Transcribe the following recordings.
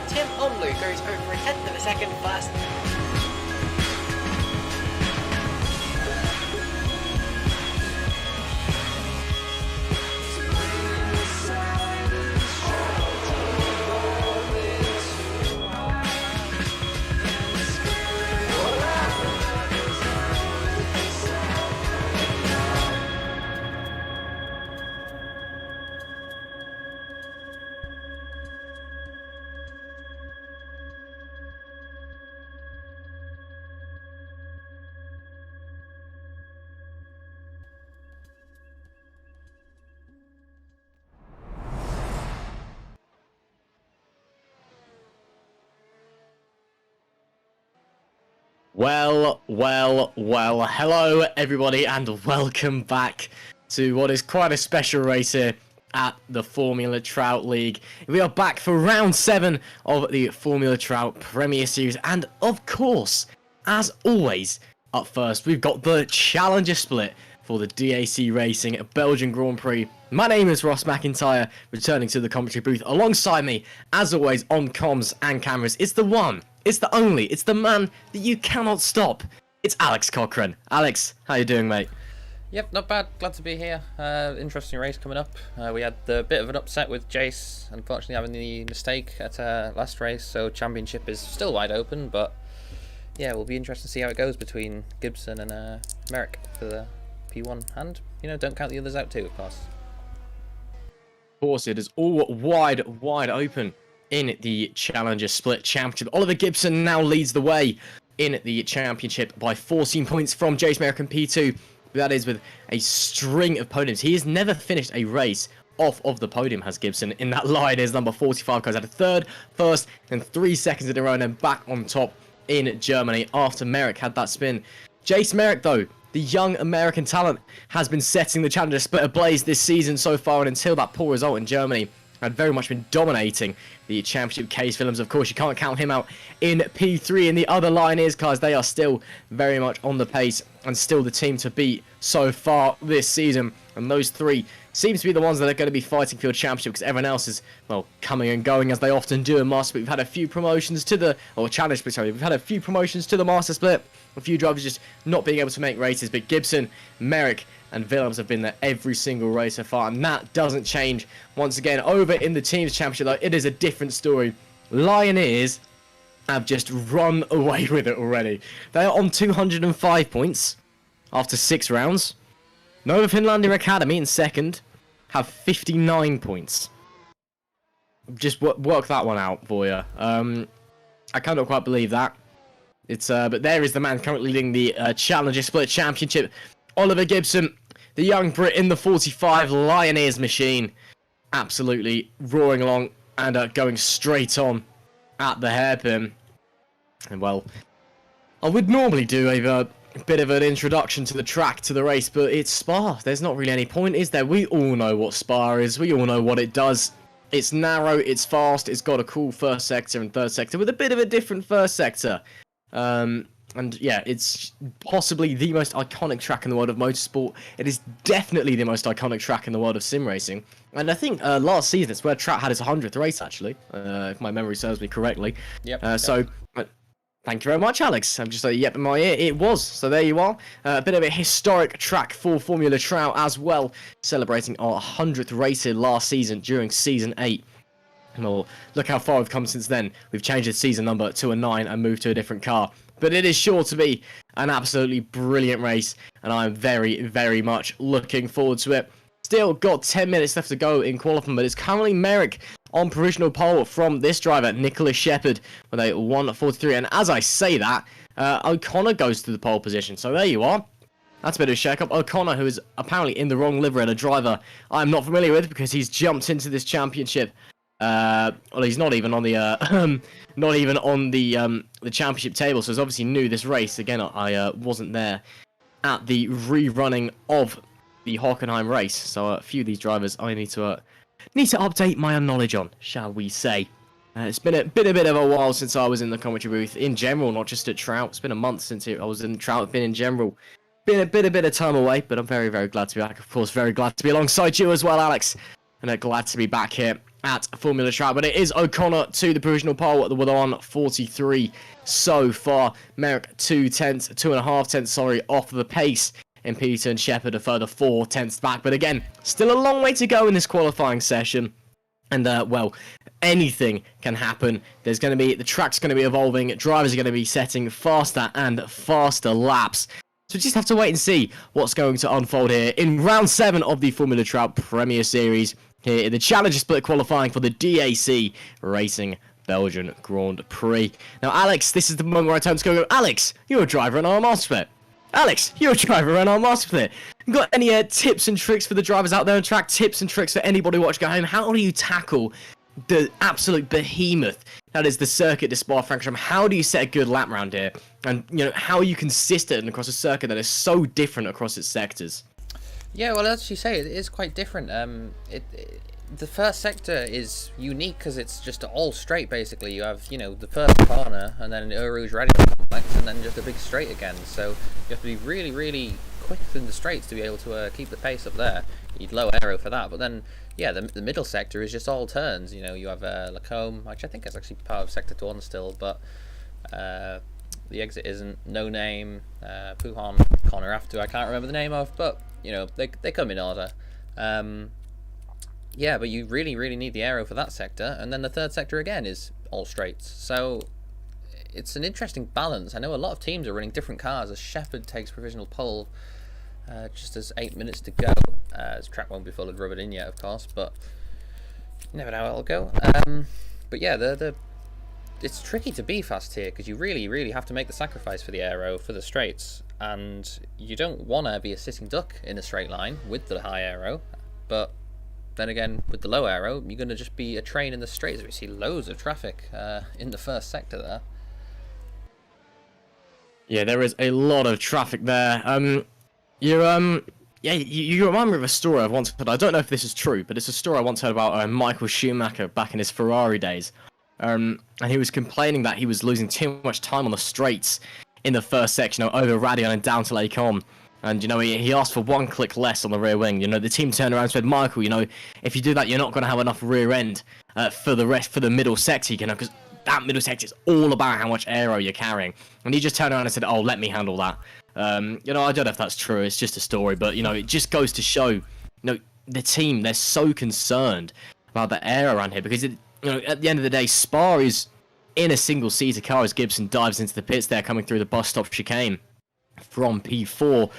Tim Onlu goes over a tenth of a second fast. Well, hello everybody and welcome back to what is quite a special race here at the Formula Trout League. We are back for round 7 of the Formula Trout Premier Series, and of course, as always, up first we've got the Challenger Split for the DAC Racing Belgian Grand Prix. My name is Ross McIntyre, returning to the commentary booth. Alongside me, as always, on comms and cameras, it's the one, it's the only, it's the man that you cannot stop. It's Alex Cochran. Alex, how you doing, mate? Yep, not bad. Glad to be here. Interesting race coming up. We had the bit of an upset with Jace, unfortunately having the mistake at last race, so championship is still wide open, but yeah, we'll be interested to see how it goes between Gibson and Merrick for the P1, and, you know, don't count the others out too, of course. Of course, it is all wide open in the Challenger Split Championship. Oliver Gibson now leads the way in the championship by 14 points from Jace Merrick in P2. That is with a string of podiums. He has never finished a race off of the podium, has Gibson. In that line is number 45, goes out of third, first, and 3 seconds in a row, and then back on top in Germany after Merrick had that spin. Jace Merrick, though, the young American talent, has been setting the Challenger Split ablaze this season so far, and until that poor result in Germany, had very much been dominating the championship. Case Films, of course, you can't count him out in P3, and the other line is, guys, they are still very much on the pace and still the team to beat so far this season, and those three seems to be the ones that are going to be fighting for the championship, because everyone else is, well, coming and going as they often do in Master Split. We've had a few promotions to the, or Challenge Split, sorry, we've had a few promotions to the Master Split, a few drivers just not being able to make races, but Gibson, Merrick, and Willems have been there every single race so far, and that doesn't change. Once again, over in the Teams Championship, though, it is a different story. Lioneers have just run away with it already. They are on 205 points after 6 rounds. Nova Finlandia Academy in second have 59 points. Just work that one out for you. I cannot quite believe that. It's but there is the man currently leading the Challenger Split Championship, Oliver Gibson, the young Brit in the 45 Lioneers machine, absolutely roaring along and going straight on at the hairpin. And well, I would normally do a bit of an introduction to the track, to the race, but it's Spa. There's not really any point, is there? We all know what Spa is. We all know what it does. It's narrow, it's fast, it's got a cool first sector and third sector with a bit of a different first sector. And yeah, it's possibly the most iconic track in the world of motorsport. It is definitely the most iconic track in the world of sim racing. And I think last season it's where Trout had his 100th race, actually, if my memory serves me correctly. Yep. So, thank you very much, Alex. I'm just like, yep, in my ear, it was. So there you are. A bit of a historic track for Formula Trout as well, celebrating our 100th race here last season during Season 8. Well, look how far we've come since then. We've changed the season number to a 9 and moved to a different car. But it is sure to be an absolutely brilliant race, and I'm very, very much looking forward to it. Still got 10 minutes left to go in qualifying, but it's currently Merrick on provisional pole from this driver, Nicholas Shepherd, with a 1:43. And as I say that, O'Connor goes to the pole position. So there you are. That's a bit of a shake-up. O'Connor, who is apparently in the wrong livery, and a driver I'm not familiar with because he's jumped into this championship. Well, he's not even on the the championship table, so he's obviously new this race. Again, I wasn't there at the rerunning of the Hockenheim race, so a few of these drivers I need to update my knowledge on, shall we say. It's been a bit of a while since I was in the commentary booth in general, not just at Trout. It's been a month since I was in Trout. Been in general. Been a bit of time away, but I'm very, very glad to be back. Of course, very glad to be alongside you as well, Alex. And glad to be back here at Formula Trout, but it is O'Connor to the provisional pole with 1:43 so far. Merrick 2.5 tenths, off the pace. And Peter and Shepard a further 4 tenths back. But again, still a long way to go in this qualifying session. And, well, anything can happen. The track's going to be evolving. Drivers are going to be setting faster and faster laps. So we just have to wait and see what's going to unfold here in round 7 of the Formula Trout Premier Series. Here in the Challenger Split qualifying for the DAC Racing Belgian Grand Prix. Now, Alex, this is the moment where I turn to go, Alex, you're a driver in our Master Split. Alex, you're a driver in our Master Split. Got any tips and tricks for the drivers out there on track? Tips and tricks for anybody watching at home? How do you tackle the absolute behemoth that is the circuit de Spa-Francorchamps? How do you set a good lap round here? And, how are you consistent across a circuit that is so different across its sectors? Yeah, well, as you say, it is quite different. The first sector is unique because it's just all straight, basically. You have, the first corner, and then an Eau Rouge radial complex, and then just a big straight again. So you have to be really, really quick in the straights to be able to keep the pace up there. You need low aero for that. But then, yeah, the middle sector is just all turns. You have Lacombe, which I think is actually part of Sector 1 still, but the exit isn't. No Name, Pujon, Connor After, I can't remember the name of, but, they come in order. Yeah, but you really, really need the aero for that sector, and then the third sector again is all straights. So it's an interesting balance. I know a lot of teams are running different cars as Shepard takes provisional pole just as 8 minutes to go. His track won't be full of rubbered in yet, of course, but you never know how it'll go. But yeah, it's tricky to be fast here because you really, really have to make the sacrifice for the aero for the straights, and you don't want to be a sitting duck in a straight line with the high aero, but then again, with the low aero, you're going to just be a train in the straights. We see loads of traffic in the first sector there. Yeah, there is a lot of traffic there. You remind me of a story I've once heard. I don't know if this is true, but it's a story I once heard about Michael Schumacher back in his Ferrari days. And he was complaining that he was losing too much time on the straights in the first section, over Radion and down to Lake On. And, he asked for 1 click less on the rear wing. The team turned around and said, Michael, if you do that, you're not going to have enough rear end for the middle sector, because that middle sector is all about how much aero you're carrying. And he just turned around and said, oh, let me handle that. I don't know if that's true. It's just a story. But, it just goes to show, the team, they're so concerned about the aero around here. Because, at the end of the day, Spa is in a single-seater car as Gibson dives into the pits there, coming through the bus stop chicane from P4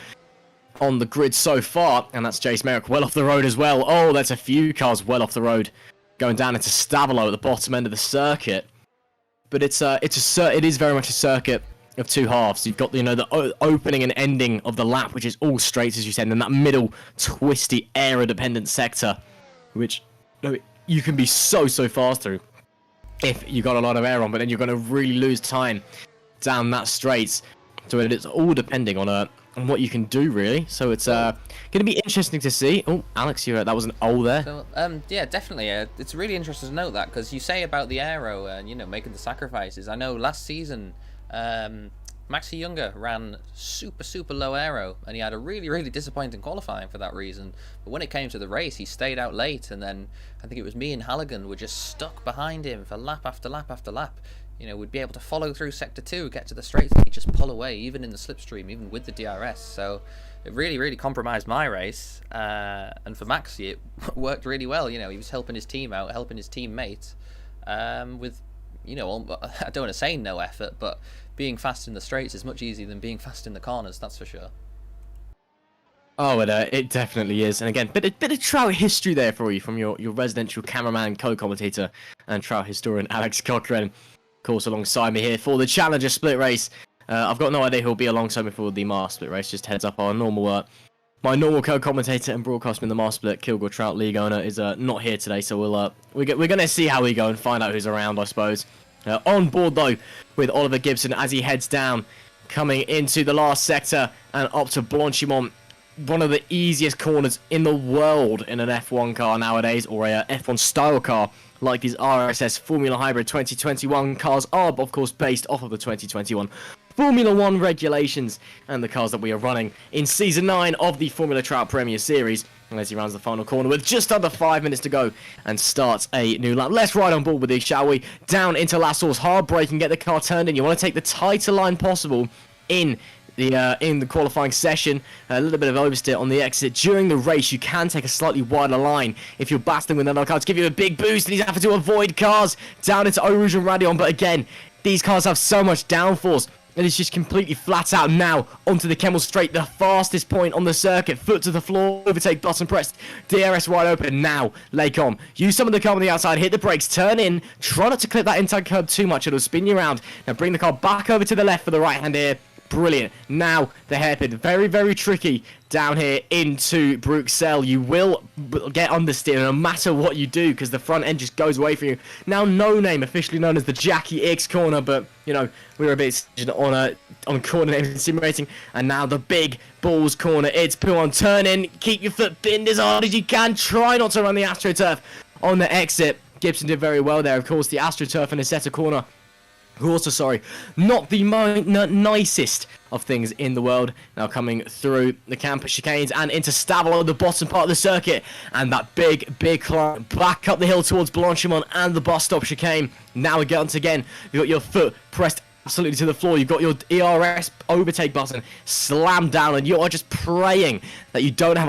on the grid so far, and that's Jace Merrick well off the road as well. Oh, that's a few cars well off the road going down into Stavolo at the bottom end of the circuit. But it is very much a circuit of two halves. You've got the opening and ending of the lap, which is all straight, as you said, and then that middle twisty aero-dependent sector, which you can be so fast through if you got a lot of air on, but then you're going to really lose time down that straight. So it's all depending on what you can do, really. So it's going to be interesting to see. Oh, Alex, that was an O there. So, yeah, definitely. It's really interesting to note that, because you say about the aero and making the sacrifices. I know last season, Maxi Younger ran super low aero, and he had a really disappointing qualifying for that reason. But when it came to the race, he stayed out late, and then I think it was me and Halligan were just stuck behind him for lap after lap after lap. We'd be able to follow through Sector 2, get to the straights, and he'd just pull away, even in the slipstream, even with the DRS. So it really compromised my race. And for Maxi, it worked really well. He was helping his team out, helping his teammate with, I don't want to say no effort, but being fast in the straights is much easier than being fast in the corners, that's for sure. Oh, it definitely is. And again, bit of Trout history there for you from your residential cameraman, co-commentator, and Trout historian Alex Cochran. Of course, alongside me here for the Challenger Split race. I've got no idea who'll be alongside me for the Master Split race. Just heads up, my normal co-commentator and broadcaster in the Master Split, Kilgore Trout League owner, is not here today. So we're going to see how we go and find out who's around, I suppose. On board though with Oliver Gibson as he heads down, coming into the last sector and up to Blanchimont. One of the easiest corners in the world in an F1 car nowadays, or a F1 style car, like these RSS Formula Hybrid 2021 cars are, of course, based off of the 2021 Formula 1 regulations and the cars that we are running in Season 9 of the Formula Trout Premier Series. as he rounds the final corner with just under 5 minutes to go and starts a new lap. Let's ride on board with this, shall we? Down into last source, hard brake and get the car turned in. You want to take the tighter line possible in the qualifying session. A little bit of oversteer on the exit. During the race, you can take a slightly wider line if you're battling with another car to give you a big boost, and he's having to avoid cars down into Eau Rouge and Radion. But again, these cars have so much downforce. And it's just completely flat out now onto the Kemmel Straight, the fastest point on the circuit. Foot to the floor, overtake button pressed. DRS wide open now. Lecom, use some of the car on the outside, hit the brakes, turn in. Try not to clip that inside curb too much, it'll spin you around. Now bring the car back over to the left for the right hand here. Brilliant. Now the hairpin, very, very tricky down here into Bruxelles. You will get understeer no matter what you do because the front end just goes away from you. Now No Name, officially known as the Jackie X corner, but you know, we were a bit on corner names in sim racing. And now the big balls corner. It's Pouon, turn in, keep your foot pinned as hard as you can. Try not to run the AstroTurf on the exit. Gibson did very well there. Of course, the AstroTurf and Assetto Corsa, not the nicest of things in the world. Now coming through the campus chicanes and into Stavolo, the bottom part of the circuit, and that big climb back up the hill towards Blanchimont and the bus stop chicane. Now once again, you've got your foot pressed absolutely to the floor. You've got your ERS overtake button slammed down, and you are just praying that you don't have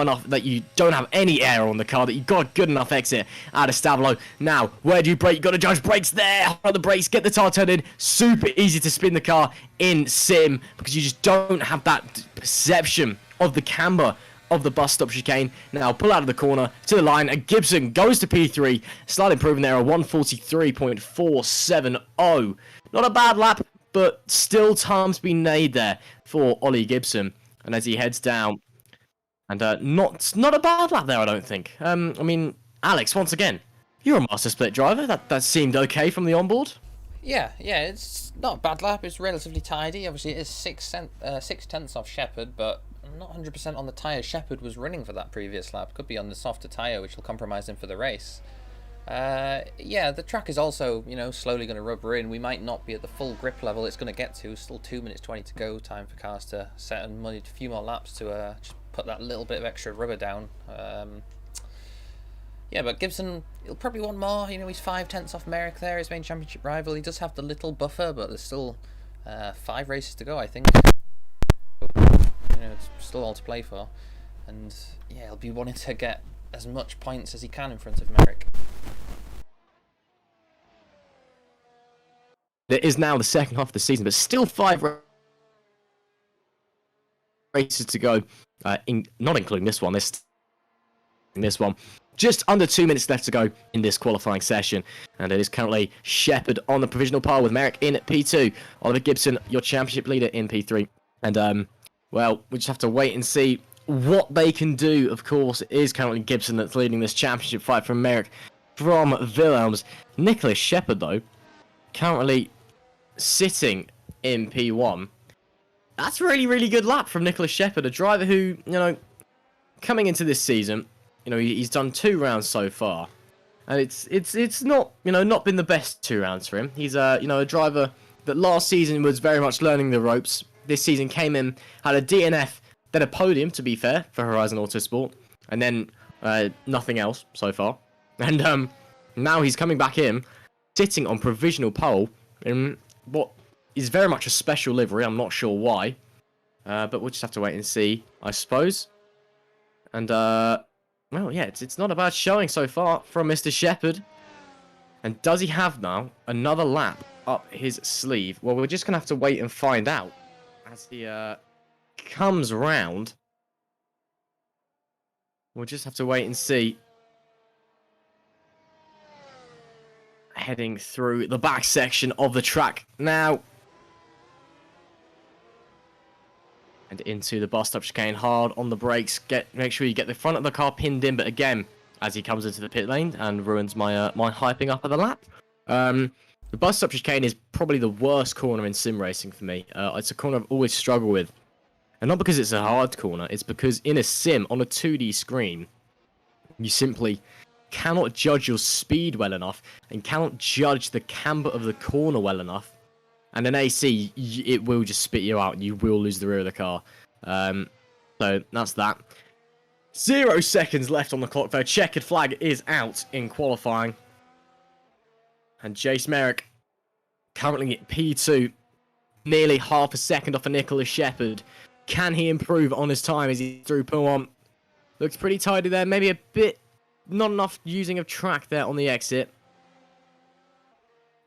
any air on the car, that you got a good enough exit out of Stavolo. Now, where do you brake? You've got to judge brakes there. Hold on the brakes, get the tire turned in. Super easy to spin the car in sim because you just don't have that perception of the camber of the bus stop chicane. Now pull out of the corner to the line, and Gibson goes to P3. Slight improvement there, a 1:43.470. Not a bad lap, but still time's been made there for Ollie Gibson. And as he heads down, and not a bad lap there, I don't think. I mean, Alex, once again, you're a master split driver. That seemed okay from the onboard. Yeah, it's not a bad lap. It's relatively tidy. Obviously, it is 6/10 off Shepherd, but I'm not 100% on the tyre Shepherd was running for that previous lap. Could be on the softer tyre, which will compromise him for the race. Yeah, the track is also, you know, slowly going to rubber in. We might not be at the full grip level it's going to get to. Still 2 minutes 20 to go. Time for cars to set and muddy a few more laps to just put that little bit of extra rubber down. Yeah, but Gibson, he'll probably want more. You know, he's 5/10 off Merrick there, his main championship rival. He does have the little buffer, but there's still 5 races to go, I think. You know, it's still all to play for. And yeah, he'll be wanting to get as much points as he can in front of Merrick. It is now the second half of the season, but still 5 races to go, not including this one. This one. Just under 2 minutes left to go in this qualifying session, and it is currently Shepherd on the provisional pole with Merrick in P2. Oliver Gibson, your championship leader, in P3. And, well, we just have to wait and see what they can do. Of course, it is currently Gibson that's leading this championship fight from Merrick from Wilhelms. Nicholas Shepherd, though, currently sitting in P1. That's a really, really good lap from Nicholas Shepherd, a driver who, you know, coming into this season, you know, he's done 2 rounds so far, and it's not, you know, not been the best 2 rounds for him. He's you know, a driver that last season was very much learning the ropes. This season came in, had a DNF, then a podium, to be fair, for Horizon Autosport, and then nothing else so far. And now he's coming back in, sitting on provisional pole in what is very much a special livery. I'm not sure why, but we'll just have to wait and see, I suppose. And well, yeah, it's not a bad showing so far from Mr. Shepherd. And does he have now another lap up his sleeve? Well, we're just going to have to wait and find out as he comes round. We'll just have to wait and see. Heading through the back section of the track now. And into the bus stop chicane, hard on the brakes. Make sure you get the front of the car pinned in. But again, as he comes into the pit lane and ruins my my hyping up of the lap. The bus stop chicane is probably the worst corner in sim racing for me. It's a corner I've always struggled with, and not because it's a hard corner. It's because in a sim on a 2D screen, you simply cannot judge your speed well enough and cannot judge the camber of the corner well enough. And in AC, it will just spit you out and you will lose the rear of the car. So that's that. 0 seconds left on the clock, though. Checkered flag is out in qualifying. And Jace Merrick currently at P2, nearly half a second off of Nicholas Shepherd. Can he improve on his time as he's through P1? Looks pretty tidy there. Maybe a bit, not enough using of track there on the exit.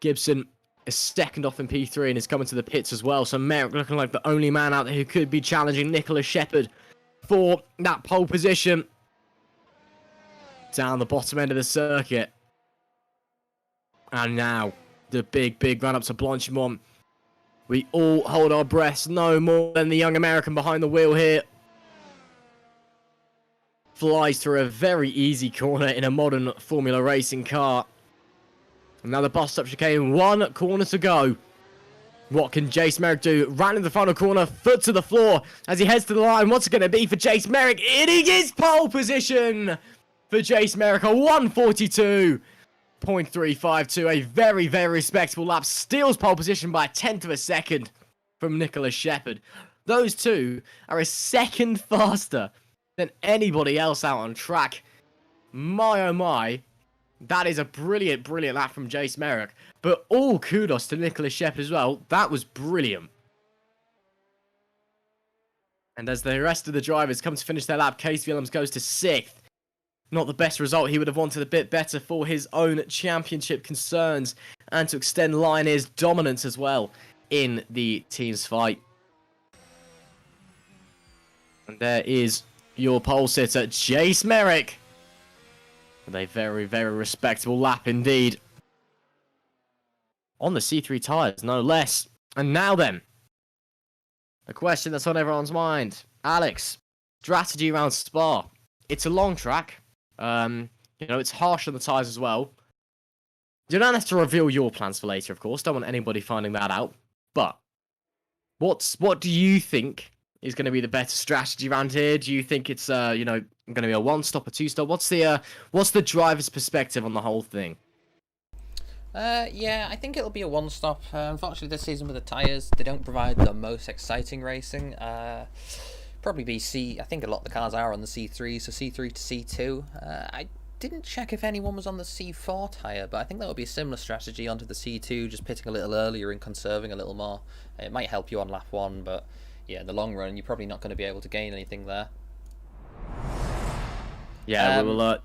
Gibson a second off in P3 and is coming to the pits as well. So Merrick looking like the only man out there who could be challenging Nicholas Shepherd for that pole position. Down the bottom end of the circuit. And now, the big run up to Blanchimont. We all hold our breaths no more than the young American behind the wheel here. Flies through a very easy corner in a modern Formula Racing car. Another bust up chicane, 1 corner to go. What can Jace Merrick do? Ran in the final corner, foot to the floor as he heads to the line. What's it going to be for Jace Merrick? It is pole position for Jace Merrick, a 1:42.352. A very respectable lap. Steals pole position by a 1/10 of a second from Nicholas Shepherd. Those two are a second faster than anybody else out on track. My oh my. That is a brilliant lap from Jace Merrick. But all kudos to Nicholas Shepherd as well. That was brilliant. And as the rest of the drivers come to finish their lap, Case Willems goes to 6th. Not the best result. He would have wanted a bit better for his own championship concerns and to extend Lioneer's dominance as well in the team's fight. And there is your pole sitter, Jace Merrick. With a very respectable lap indeed. On the C3 tyres, no less. And now then, a question that's on everyone's mind. Alex, strategy around Spa. It's a long track. It's harsh on the tyres as well. You don't have to reveal your plans for later, of course. Don't want anybody finding that out. But what do you think is going to be the better strategy around here? Do you think it's going to be a 1-stop or 2-stop? What's the driver's perspective on the whole thing? Yeah, I think it'll be a 1-stop. Unfortunately, this season with the tyres, they don't provide the most exciting racing. Probably be C. I think a lot of the cars are on the C3, so C3 to C2. I didn't check if anyone was on the C4 tyre, but I think that would be a similar strategy onto the C2, just pitting a little earlier and conserving a little more. It might help you on lap 1, but yeah, in the long run, you're probably not going to be able to gain anything there. Yeah, we will.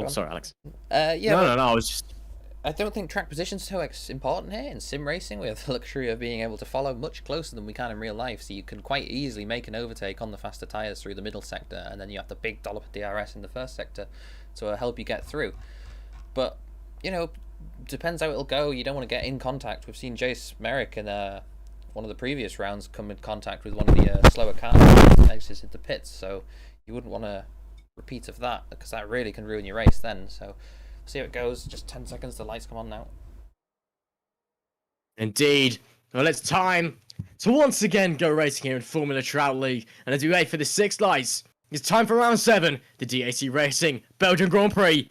Sorry, Alex. Yeah. No. I was just. I don't think track position's so important here in sim racing. We have the luxury of being able to follow much closer than we can in real life, so you can quite easily make an overtake on the faster tyres through the middle sector, and then you have the big dollop of DRS in the first sector to help you get through. But, depends how it'll go. You don't want to get in contact. We've seen Jace Merrick in one of the previous rounds come in contact with one of the slower cars that exited the pits, so you wouldn't want to repeat of that, because that really can ruin your race then. So see how it goes. Just 10 seconds, the lights come on now. Indeed. Well, it's time to once again go racing here in Formula Trout League. And as we wait for the 6 lights, it's time for round 7, the DAC Racing Belgian Grand Prix.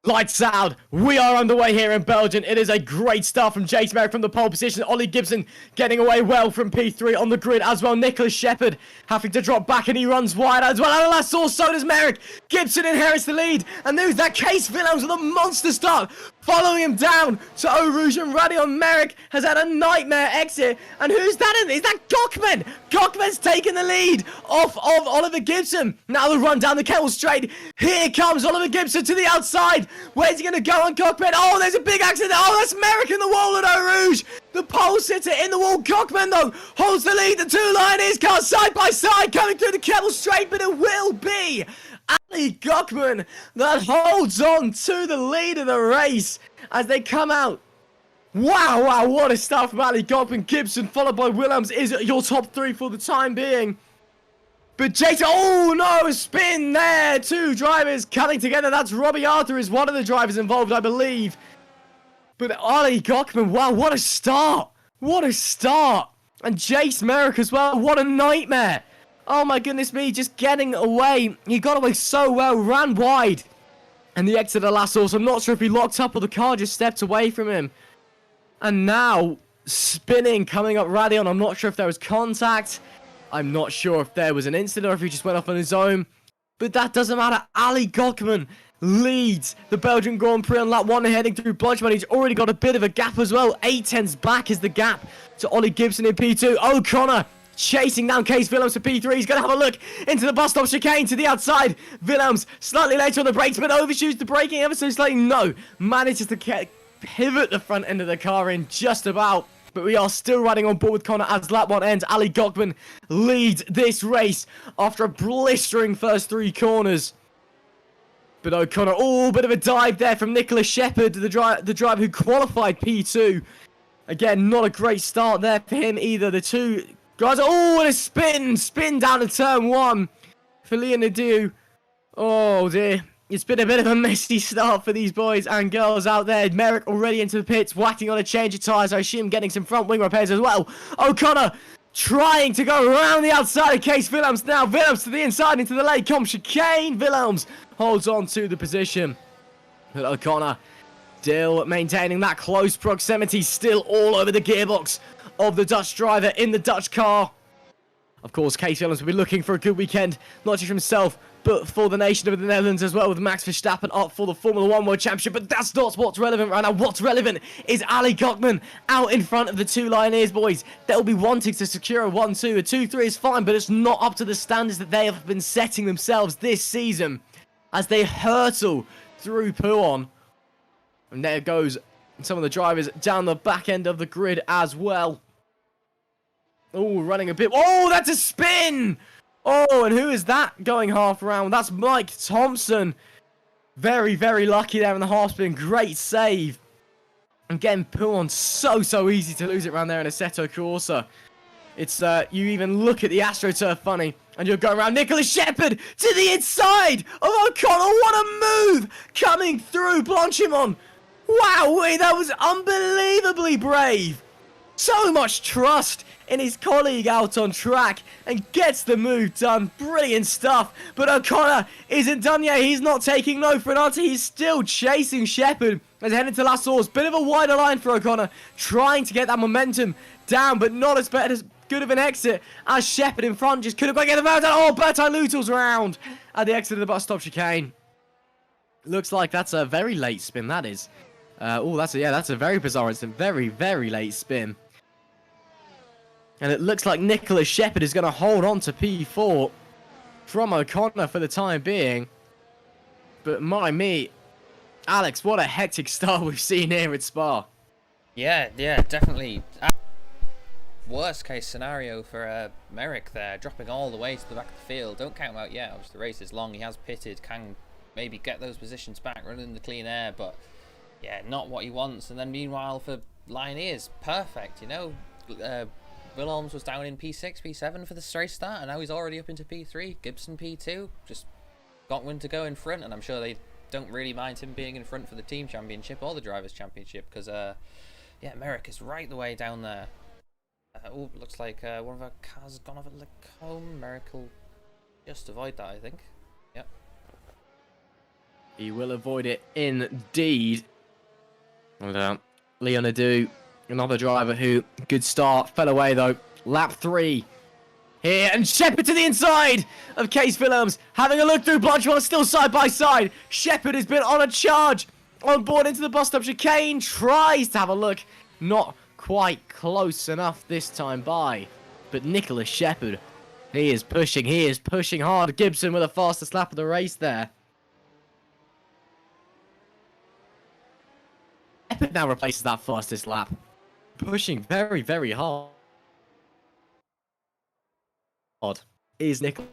Lights out. We are underway here in Belgium. It is a great start from Jace Merrick from the pole position. Ollie Gibson getting away well from P3 on the grid as well. Nicholas Shepherd having to drop back and he runs wide as well. And last saw, so does Merrick. Gibson inherits the lead. And there's that Case Willems with a monster start. Following him down to Eau Rouge and Radion. Merrick has had a nightmare exit. And who's that in? Is that Gockman? Gockman's taking the lead off of Oliver Gibson. Now the run down the Kettle Straight. Here comes Oliver Gibson to the outside. Where's he going to go on Cockman? Oh, there's a big accident. Oh, that's Merrick in the wall at Eau Rouge. The pole sitter in the wall. Cockman, though, holds the lead. The 2 Lioneers cars side by side coming through the Kettle Straight, but it will be Ali Gockman that holds on to the lead of the race as they come out. Wow, what a start from Ali Gockman. Gibson, followed by Willems, is your top 3 for the time being. But Jason, oh no, spin there. 2 drivers coming together. That's Robbie Arthur is one of the drivers involved, I believe. But Ali Gockman, wow, what a start. What a start. And Jace Merrick as well, what a nightmare. Oh my goodness me, just getting away. He got away so well, ran wide. And the exit of last also, I'm not sure if he locked up or the car just stepped away from him. And now, spinning, coming up Radion, I'm not sure if there was contact. I'm not sure if there was an incident or if he just went off on his own. But that doesn't matter. Ali Gokman leads the Belgian Grand Prix on lap 1 heading through Belgium. He's already got a bit of a gap as well. 8/10 back is the gap to Ollie Gibson in P2. O'Connor chasing down Case Willems for P3. He's going to have a look into the bus stop chicane to the outside. Willems slightly later on the brakes, but overshoots the braking ever so slightly. No, manages to pivot the front end of the car in just about. But we are still riding on board with Connor as lap 1 ends. Ali Gokman leads this race after a blistering first 3 corners. But O'Connor, bit of a dive there from Nicholas Shepherd, the driver who qualified P2. Again, not a great start there for him either. The two guys, and a spin down to turn 1 for Leonardo. Oh dear. It's been a bit of a messy start for these boys and girls out there. Merrick already into the pits, whacking on a change of tyres. I assume getting some front wing repairs as well. O'Connor trying to go around the outside of Case Willems now. Willems to the inside into the late comp chicane. Willems holds on to the position. But O'Connor still maintaining that close proximity, still all over the gearbox of the Dutch driver in the Dutch car. Of course, Case Willems will be looking for a good weekend, not just for himself, but for the nation of the Netherlands as well, with Max Verstappen up for the Formula 1 World Championship. But that's not what's relevant right now. What's relevant is Ali Gokman out in front of the 2 Lioneers boys. They'll be wanting to secure a 1-2. A 2-3 is fine, but it's not up to the standards that they have been setting themselves this season as they hurtle through Pouhon. And there goes some of the drivers down the back end of the grid as well. Running a bit. That's a spin! And who is that going half round? That's Mike Thompson. Very, very lucky there in the half spin. Great save. Again, Pouhon so easy to lose it around there in Assetto Corsa. It's, you even look at the AstroTurf funny, and you'll go around. Nicholas Shepherd to the inside of O'Connor. What a move! Coming through Blanchimont. Wow, that was unbelievably brave. So much trust in his colleague out on track and gets the move done. Brilliant stuff. But O'Connor isn't done yet. He's not taking no for an answer. He's still chasing Shepherd as heading to La Source. Bit of a wider line for O'Connor, trying to get that momentum down, but not as good of an exit as Shepherd in front. Just couldn't quite get the vote down. Bertine Lutel's round at the exit of the bus stop chicane. Looks like that's a very late spin, that is. That's a very bizarre incident. Very, very late spin. And it looks like Nicholas Shepherd is going to hold on to P4 from O'Connor for the time being. But me, Alex, what a hectic start we've seen here at Spa. Yeah, definitely. Worst case scenario for Merrick there, dropping all the way to the back of the field. Don't count him out yet. Obviously, the race is long. He has pitted, can maybe get those positions back, running in the clean air, but yeah, not what he wants. And then meanwhile for Lioneers, perfect, you know. Willems was down in P6, P7 for the race start, and now he's already up into P3. Gibson P2, just got one to go in front, and I'm sure they don't really mind him being in front for the team championship or the drivers championship, because yeah, Merrick is right the way down there. Looks like one of our cars has gone over the comb. Merrick will just avoid that, I think. Yep. He will avoid it indeed. And Leonardo, another driver who, good start, fell away though. Lap 3 here, and Shepherd to the inside of Case Willems, having a look through Blanchimont, still side by side. Shepherd has been on a charge on board into the bus stop chicane, tries to have a look, not quite close enough this time by. But Nicholas Shepherd, he is pushing hard. Gibson with the fastest lap of the race there. Shepherd now replaces that fastest lap, pushing very, very hard. Is Nicholas.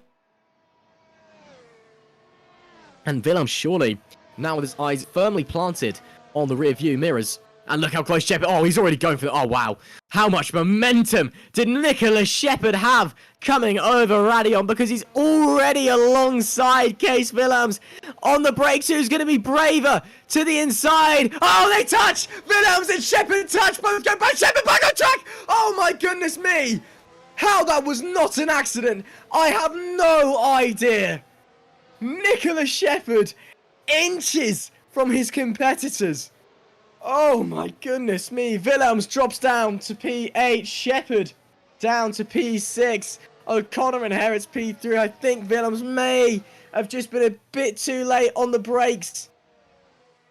And Willems surely, now with his eyes firmly planted on the rear view mirrors. And look how close Shepherd, he's already going for it. Oh, wow. How much momentum did Nicholas Shepherd have coming over Radion, because he's already alongside Case Willems on the brakes. Who's going to be braver to the inside? Oh, they touch! Willems and Shepherd touch, both go back, Shepherd back on track! Oh my goodness me! How that was not an accident, I have no idea. Nicholas Shepherd, inches from his competitors. Oh my goodness me. Willems drops down to P8. Shepherd down to P6. O'Connor inherits P3. I think Willems may have just been a bit too late on the brakes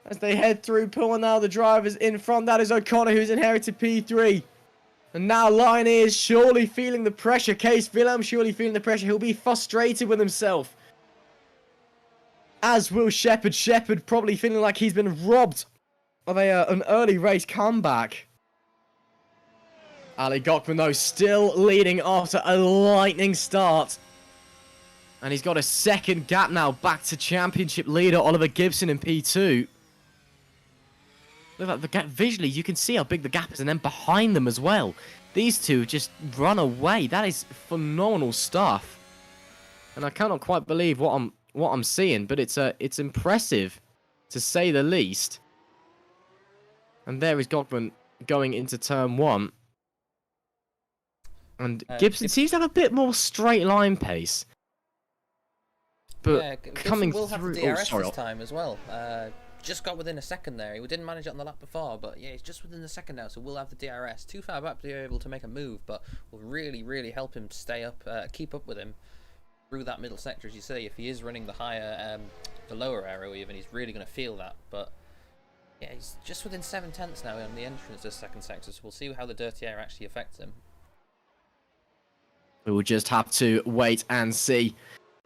as they head through Pool. And now the drivers in front. That is O'Connor, who's inherited P3. And now Lion is surely feeling the pressure. Case Willems surely feeling the pressure. He'll be frustrated with himself, as will Shepherd. Shepherd probably feeling like he's been robbed of an early race comeback. Ali Gochman, though, still leading after a lightning start. And he's got a second gap now back to championship leader Oliver Gibson in P2. Look at the gap. Visually, you can see how big the gap is, and then behind them as well. These two just run away. That is phenomenal stuff. And I cannot quite believe what I'm seeing, but it's impressive, to say the least. And there is Gochman going into turn 1. And Gibson seems to have a bit more straight line pace. But yeah, coming will through... have the DRS this time as well. Just got within a second there. He didn't manage it on the lap before, but yeah, he's just within the second now, so we'll have the DRS. Too far back to be able to make a move, but will really, really help him stay up, keep up with him through that middle sector, as you say. If he is running the higher, the lower aero even, he's really going to feel that. But yeah, he's just within 7/10 now on the entrance to the second sector, so we'll see how the dirty air actually affects him. We will just have to wait and see.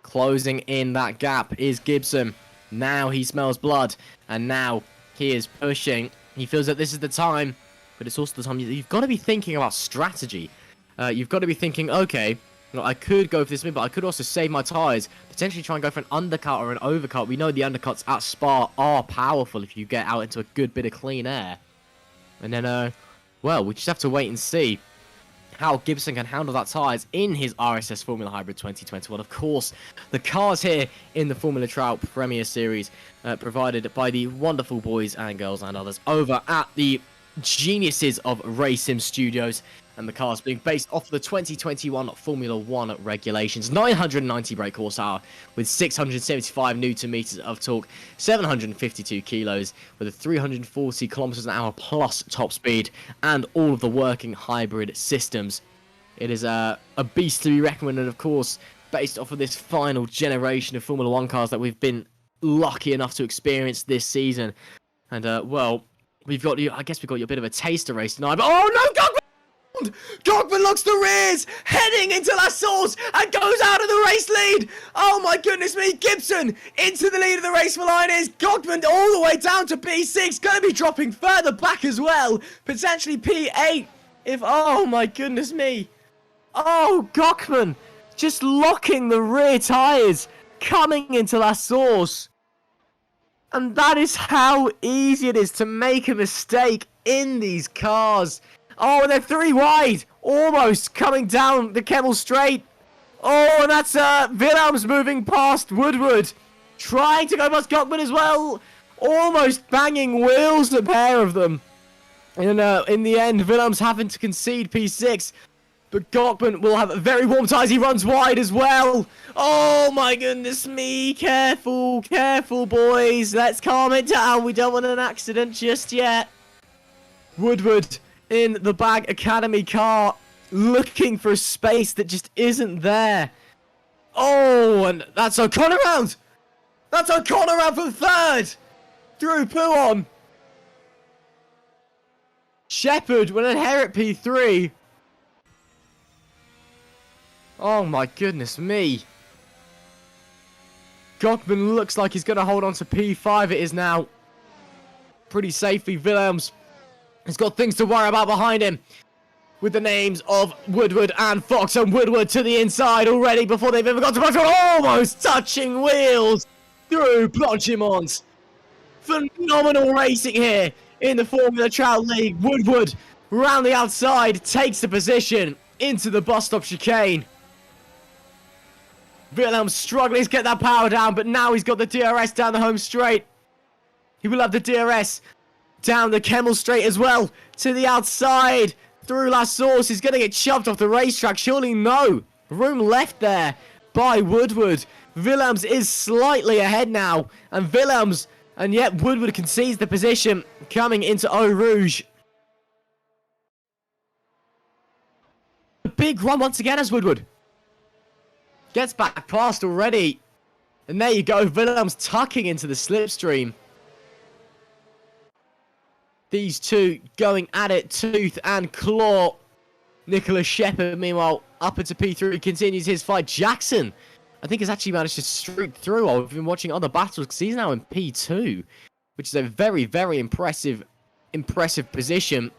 Closing in that gap is Gibson. Now he smells blood, and now he is pushing. He feels that this is the time, but it's also the time you've got to be thinking about strategy. You've got to be thinking, okay, I could go for this mid, but I could also save my tyres, potentially try and go for an undercut or an overcut. We know the undercuts at Spa are powerful if you get out into a good bit of clean air. And then, well, we just have to wait and see how Gibson can handle that tyres in his RSS Formula Hybrid 2021. Of course, the cars here in the Formula Trout Premier Series provided by the wonderful boys and girls and others over at the geniuses of Race Sim Studios, and the cars being based off the 2021 Formula 1 regulations. 990 brake horsepower with 675 Newton meters of torque, 752 kilos with a 340 kilometers an hour plus top speed, and all of the working hybrid systems. It is a beast to be reckoned, and of course, based off of this final generation of Formula 1 cars that we've been lucky enough to experience this season. And, well, we've got you, I guess we've got you a bit of a taster race tonight, but oh no, Gochman looks the rears, heading into La Source, and goes out of the race lead. Oh my goodness me, Gibson into the lead of the race for Lioness. Gochman all the way down to P6, going to be dropping further back as well, potentially P8. Oh my goodness me. Oh, Gochman just locking the rear tyres, coming into La Source. And that is how easy it is to make a mistake in these cars. Oh, they're 3 wide, almost coming down the Kemmel Straight. Oh, and that's Willems moving past Woodward, trying to go past Gochman as well, almost banging wheels, the pair of them. And in the end, Willems having to concede P6, but Gochman will have very warm tyres. He runs wide as well. Oh my goodness me, careful, careful boys, let's calm it down. We don't want an accident just yet. Woodward in the Bag Academy car, looking for a space that just isn't there. Oh, and that's O'Connor round. That's O'Connor round for the third. Through Pouon. Shepherd will inherit P3. Oh my goodness me. Gochman looks like he's going to hold on to P5. It is now pretty safely. Willems has got things to worry about behind him, with the names of Woodward and Fox, and Woodward to the inside already before they've even got to Blanchimont, almost touching wheels through Blanchimont. Phenomenal racing here in the Formula Trout League. Woodward round the outside takes the position into the bus stop chicane. Willems struggling to get that power down, but now he's got the DRS down the home straight. He will have the DRS down the Kemmel Straight as well, to the outside, through La Source. He's going to get shoved off the racetrack. Surely no. Room left there by Woodward. Willems is slightly ahead now, and yet Woodward concedes the position coming into Eau Rouge. A big run once again as Woodward. Gets back past already. And there you go. Willem's tucking into the slipstream. These two going at it tooth and claw. Nicholas Shepherd, meanwhile, up into P3, continues his fight. Jackson, I think, has actually managed to streak through. I've been watching other battles because he's now in P2, which is a very, very impressive position.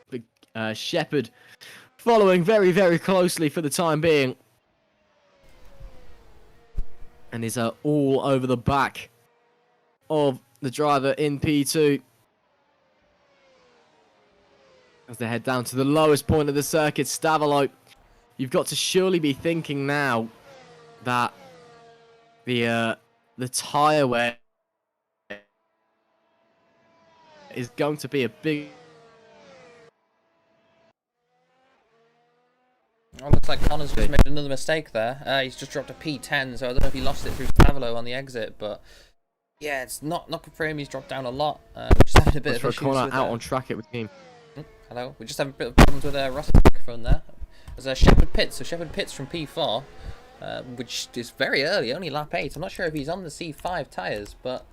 But Shepherd following very, very closely for the time being. And is all over the back of the driver in P2. As they head down to the lowest point of the circuit, Stavalo, you've got to surely be thinking now that the tyre wear is going to be a big... Oh, looks like Connor's just made another mistake there. He's just dropped a P10, so I don't know if he lost it through Stavalo on the exit, but yeah, it's not good for him. He's dropped down a lot. We're just having a bit of issues Connor out on track it with him. Hello, we just have a bit of problems with Ross's microphone there. There's a Shepherd pits, so Shepherd pits from P4, which is very early, only lap 8. I'm not sure if he's on the C5 tyres, but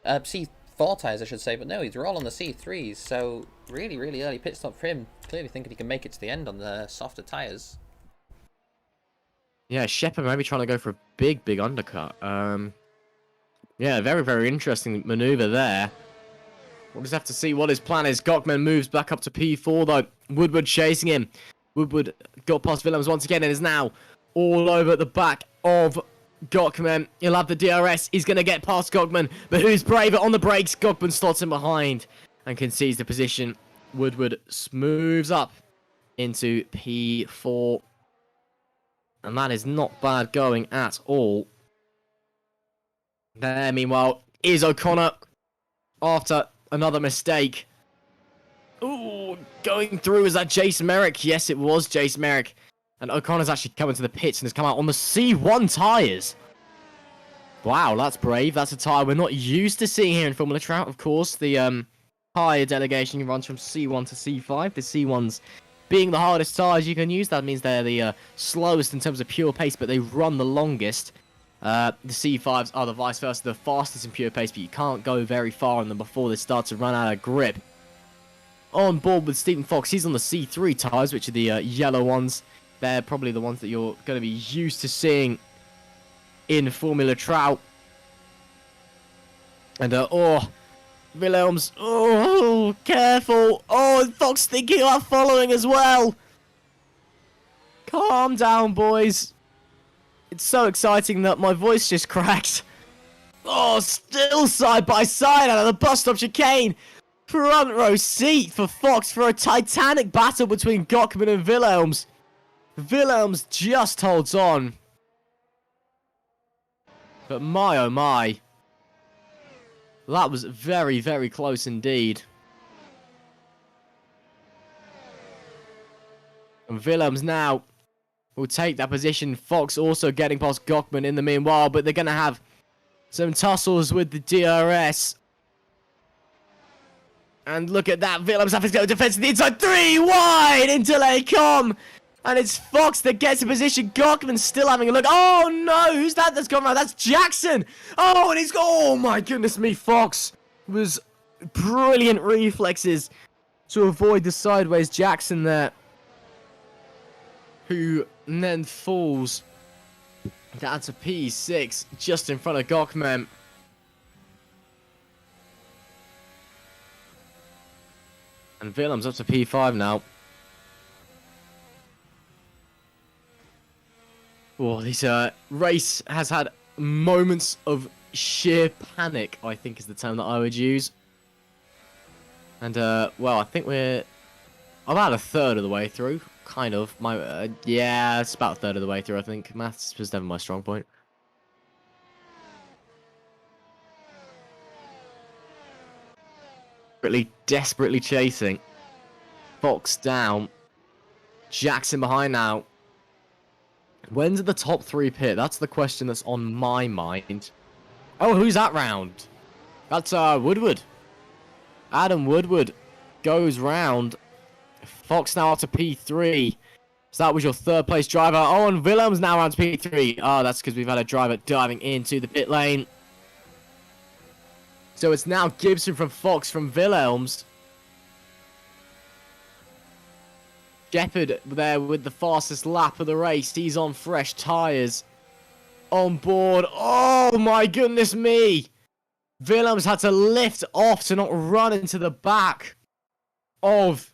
C4 tyres I should say, but no, they're all on the C3s, so really, really early pit stop for him. Clearly thinking he can make it to the end on the softer tyres. Yeah, Shepherd maybe trying to go for a big, big undercut. Yeah, very, very interesting manoeuvre there. We'll just have to see what his plan is. Gockman moves back up to P4, though. Woodward chasing him. Woodward got past Willems once again and is now all over at the back of Gockman. He'll have the DRS. He's going to get past Gockman, but who's braver on the brakes? Gockman slots him behind and concedes the position. Woodward moves up into P4. And that is not bad going at all. There, meanwhile, is O'Connor after another mistake. Ooh, going through, is that Jason Merrick? Yes, it was Jason Merrick. And O'Connor's actually coming to the pits and has come out on the C1 tyres. Wow, that's brave. That's a tyre we're not used to seeing here in Formula Trout, of course. The tyre delegation runs from C1 to C5. The C1s being the hardest tyres you can use. That means they're the slowest in terms of pure pace, but they run the longest. The C5s are the vice versa, the fastest in pure pace, but you can't go very far on them before they start to run out of grip. On board with Stephen Fox, he's on the C3 tyres, which are the yellow ones. They're probably the ones that you're going to be used to seeing in Formula Trout. And, oh, Willems, oh, careful. Oh, Fox thinking about following as well. Calm down, boys. It's so exciting that my voice just cracked. Oh, still side by side out of the bus stop chicane. Front row seat for Fox for a titanic battle between Gockman and Willems. Willems just holds on. But my oh my. That was very, very close indeed. And Willems now will take that position. Fox also getting past Gockman in the meanwhile, but they're going to have some tussles with the DRS. And look at that. Willems having to go defense to the inside. 3 wide into Lecom. And it's Fox that gets in position. Gockman still having a look. Oh no, who's that that's gone around? That's Jackson. Oh, and he's got, oh my goodness me. Fox was brilliant reflexes to avoid the sideways Jackson there, who then falls down to P6 just in front of Gockman. And Willems up to P5 now. Oh, this race has had moments of sheer panic, I think is the term that I would use. And, well, I think we're about a third of the way through. Kind of. Yeah, it's about a third of the way through, I think. Maths was never my strong point. Desperately chasing. Fox down. Jackson behind now. When did the top 3 pit? That's the question that's on my mind. Oh, who's that round? That's Woodward. Adam Woodward goes round. Fox now up to P3. So that was your third place driver. Oh, and Willem's now around to P3. Oh, that's because we've had a driver diving into the pit lane. So it's now Gibson from Fox from Wilhelms. Shepherd there with the fastest lap of the race. He's on fresh tyres. On board. Oh my goodness me. Willems had to lift off to not run into the back of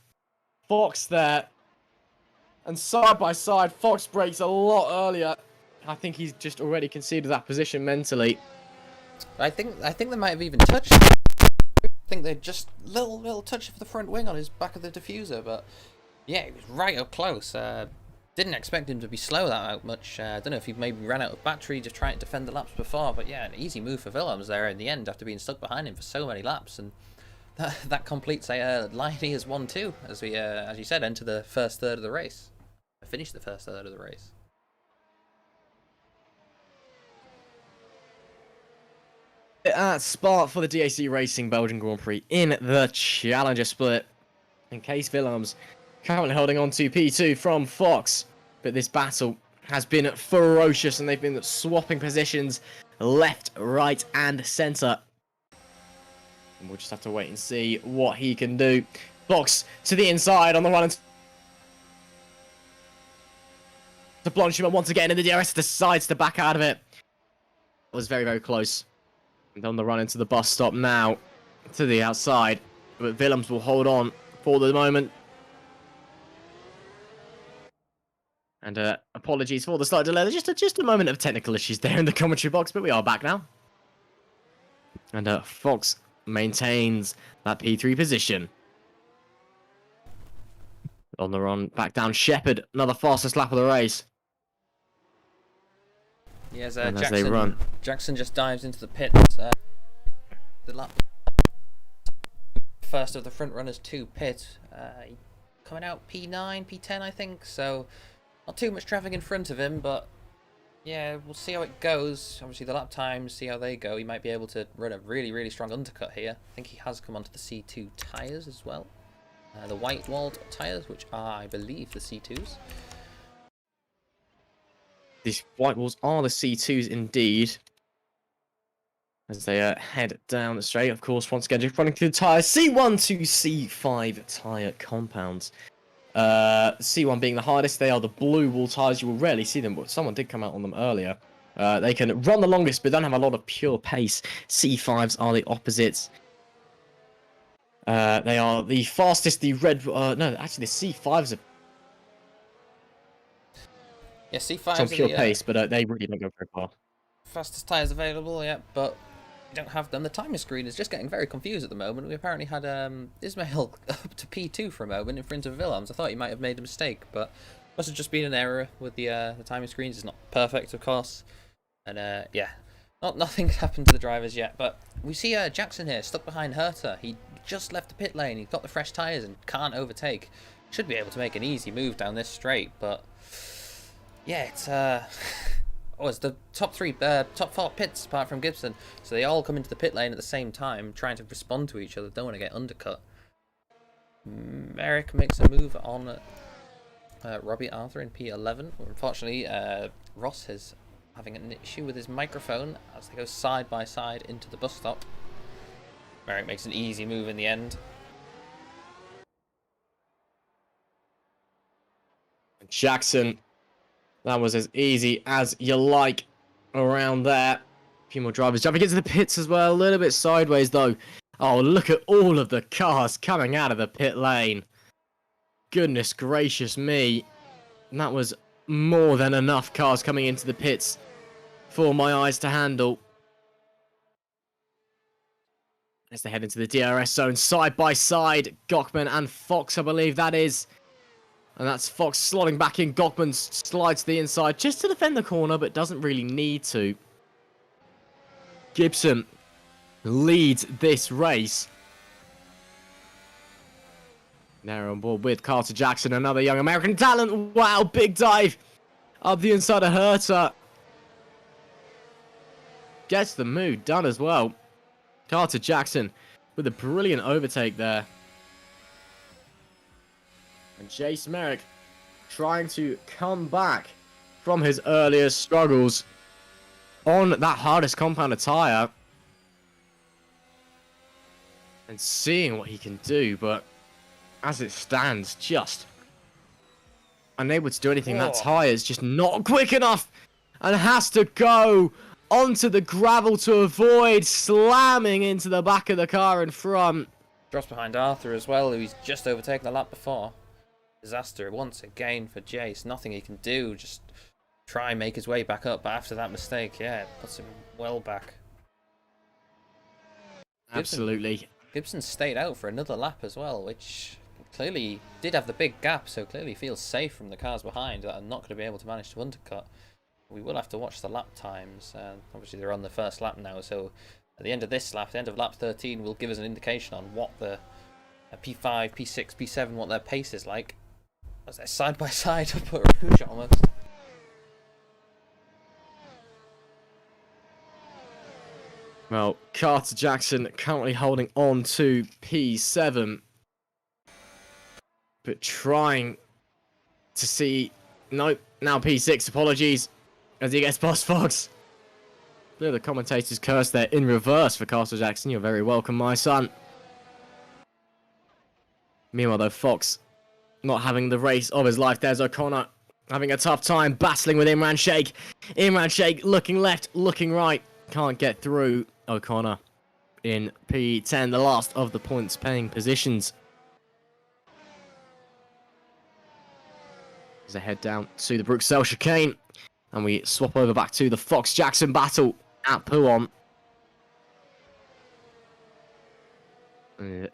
Fox there. And side by side, Fox brakes a lot earlier. I think he's just already conceded that position mentally. I think they might have even touched. I think they just little touch of the front wing on his back of the diffuser, but yeah, he was right up close. Didn't expect him to be slow that much. I don't know if he maybe ran out of battery just trying to defend the laps before, but yeah, an easy move for Willems there in the end after being stuck behind him for so many laps, and that completes a Liney as 1-2 as we, as you said, enter the first third of the race. Finish the first third of the race. At Spa for the DAC Racing Belgian Grand Prix in the Challenger split. In case Willems currently holding on to P2 from Fox, but this battle has been ferocious and they've been swapping positions left, right and centre. And we'll just have to wait and see what he can do. Fox to the inside on the run to Blanchiment once again, and the DRS decides to back out of it. It was very, very close. And on the run into the bus stop now to the outside, but Willems will hold on for the moment. And apologies for the slight delay. Just a moment of technical issues there in the commentary box, but we are back now. And Fox maintains that P3 position. On the run, back down Shepherd, another fastest lap of the race. Yes, as they run. Jackson just dives into the pits. The lap first of the front runners to pit. Coming out P9, P10, I think. So not too much traffic in front of him, but yeah, we'll see how it goes. Obviously, the lap times, see how they go. He might be able to run a really, really strong undercut here. I think he has come onto the C2 tyres as well. The white-walled tyres, which are, I believe, the C2s. These white walls are the C2s indeed. As they head down the straight, of course, once again, just running through the tyres. C1 to C5 tyre compounds. C1 being the hardest, they are the blue wall tyres. You will rarely see them, but someone did come out on them earlier. They can run the longest, but don't have a lot of pure pace. C5s are the opposites. They are the fastest, the red... no, actually, the C5s are... Yeah, C5s some pure pace, but they really don't go very far. Fastest tyres available, yeah, but we don't have them. The timing screen is just getting very confused at the moment. We apparently had Ismail up to P2 for a moment in front of Willems. I thought he might have made a mistake, but must have just been an error with the timing screens. It's not perfect, of course. And yeah, nothing's happened to the drivers yet, but we see Jackson here stuck behind Herta. He just left the pit lane. He's got the fresh tyres and can't overtake. Should be able to make an easy move down this straight, but yeah, it's it's the top four pits apart from Gibson, so they all come into the pit lane at the same time, trying to respond to each other. Don't want to get undercut. Merrick makes a move on Robbie Arthur in P11. Unfortunately, Ross is having an issue with his microphone as they go side by side into the bus stop. Merrick makes an easy move in the end. Jackson, that was as easy as you like around there. A few more drivers jumping into the pits as well, a little bit sideways though. Oh, look at all of the cars coming out of the pit lane. Goodness gracious me. That was more than enough cars coming into the pits for my eyes to handle. As they head into the DRS zone, side by side, Gochman and Fox, I believe that is. And that's Fox slotting back in. Gochman slides to the inside just to defend the corner, but doesn't really need to. Gibson leads this race. They're on board with Carter Jackson, another young American talent. Wow, big dive up the inside of Herta. Gets the move done as well. Carter Jackson with a brilliant overtake there. And Jace Merrick trying to come back from his earlier struggles on that hardest compounder tyre. And seeing what he can do, but as it stands, just unable to do anything. That tyre is just not quick enough and has to go onto the gravel to avoid slamming into the back of the car in front. Drops behind Arthur as well, who he's just overtaken the lap before. Disaster once again for Jace. Nothing he can do, just try and make his way back up. But after that mistake, yeah, it puts him well back. Absolutely. Gibson stayed out for another lap as well, which clearly did have the big gap, so clearly feels safe from the cars behind that are not going to be able to manage to undercut. We will have to watch the lap times. Obviously, they're on the first lap now, so at the end of this lap, the end of lap 13, will give us an indication on what the P5, P6, P7, what their pace is like. As they're side by side up at Rouge almost. Well, Carter Jackson currently holding on to P7, but trying to see. Nope, now P6. Apologies, as he gets past Fox. The commentators curse there in reverse for Carter Jackson. You're very welcome, my son. Meanwhile, though, Fox not having the race of his life. There's O'Connor having a tough time battling with Imran Sheikh. Imran Sheikh looking left, looking right. Can't get through. O'Connor in P10, the last of the points paying positions. As they head down to the Bruxelles chicane, and we swap over back to the Fox Jackson battle at Pouhon.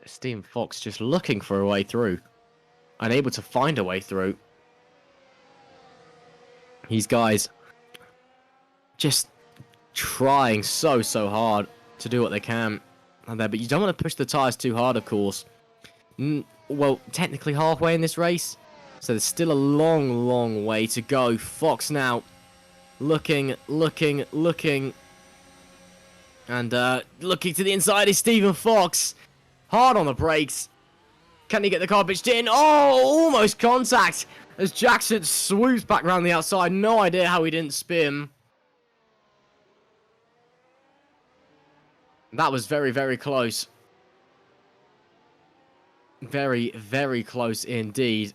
Stephen Fox just looking for a way through, unable to find a way through. These guys just trying so hard to do what they can there, but you don't want to push the tyres too hard, of course. Well, technically halfway in this race, so there's still a long way to go. Fox now looking, and looking to the inside is Stephen Fox. Hard on the brakes. Can he get the car pitched in? Oh, almost contact as Jackson swoops back around the outside. No idea how he didn't spin. That was very close. Very close indeed.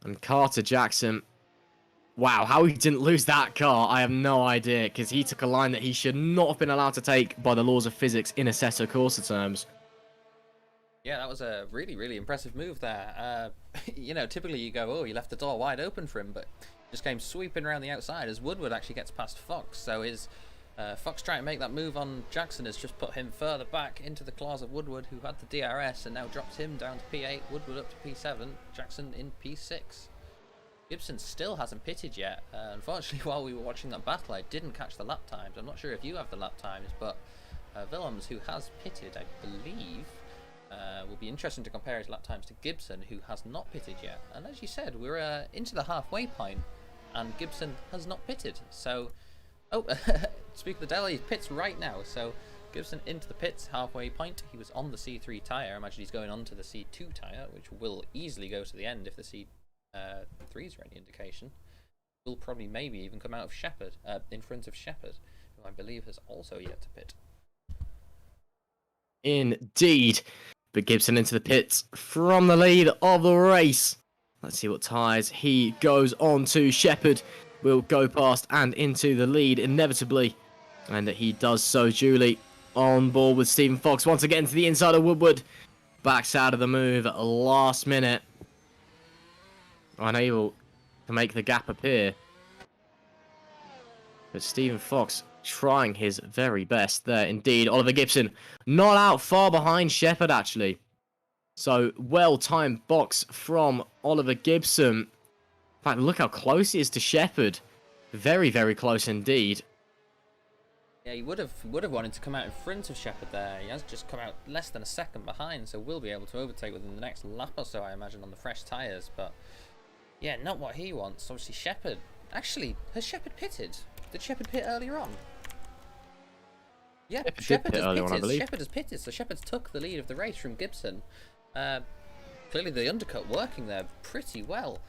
And Carter Jackson, wow, how he didn't lose that car, I have no idea, because he took a line that he should not have been allowed to take by the laws of physics in Assetto Corsa terms. Yeah, that was a really impressive move there. You know, typically you go, oh, you left the door wide open for him, but just came sweeping around the outside as Woodward actually gets past Fox. So his Fox trying to make that move on Jackson has just put him further back into the claws of Woodward, who had the DRS, and now drops him down to P8, Woodward up to P7, Jackson in P6. Gibson still hasn't pitted yet. Unfortunately, while we were watching that battle, I didn't catch the lap times. I'm not sure if you have the lap times, but Willems, who has pitted, I believe, will be interesting to compare his lap times to Gibson, who has not pitted yet. And as you said, we're into the halfway point, and Gibson has not pitted. So, oh, speak of the devil, he pits right now. So Gibson into the pits, halfway point. He was on the C3 tyre. I imagine he's going on to the C2 tyre, which will easily go to the end if the C3s are any indication. Will probably maybe even come out of Shepherd, in front of Shepherd, who I believe has also yet to pit. Indeed. But Gibson into the pits from the lead of the race. Let's see what tyres he goes on to. Shepherd will go past and into the lead inevitably. And he does so duly. On board with Stephen Fox once again to the inside of Woodward. Backs out of the move at the last minute. Unable to make the gap appear. But Stephen Fox trying his very best there indeed. Oliver Gibson not out far behind Shepherd actually. So well-timed box from Oliver Gibson. In fact, look how close he is to Shepherd. Very close indeed. Yeah, he would have wanted to come out in front of Shepherd there. He has just come out less than a second behind, so will be able to overtake within the next lap or so, I imagine, on the fresh tyres. But yeah, not what he wants. Obviously, Shepherd. Actually, has Shepherd pitted? Did Shepherd pit earlier on? Yeah, Shepherd has pitted. Shepherd has pitted, so Shepherd's took the lead of the race from Gibson. Clearly, the undercut working there pretty well.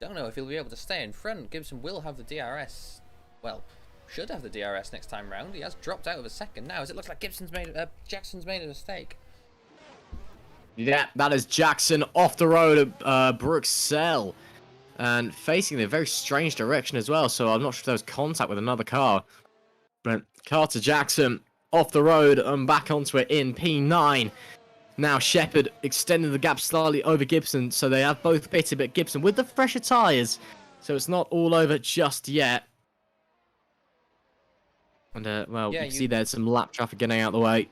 Don't know if he'll be able to stay in front. Gibson will have the DRS. Well, should have the DRS next time round. He has dropped out of a second now, as it looks like Jackson's made a mistake. Yeah, that is Jackson off the road at Bruxelles. And facing the very strange direction as well, so I'm not sure if there was contact with another car. But Carter Jackson off the road and back onto it in P9. Now Shepherd extending the gap slightly over Gibson, so they have both pitted, but Gibson with the fresher tyres, so it's not all over just yet. And, well, Yeah, you can see there's some lap traffic getting out of the way.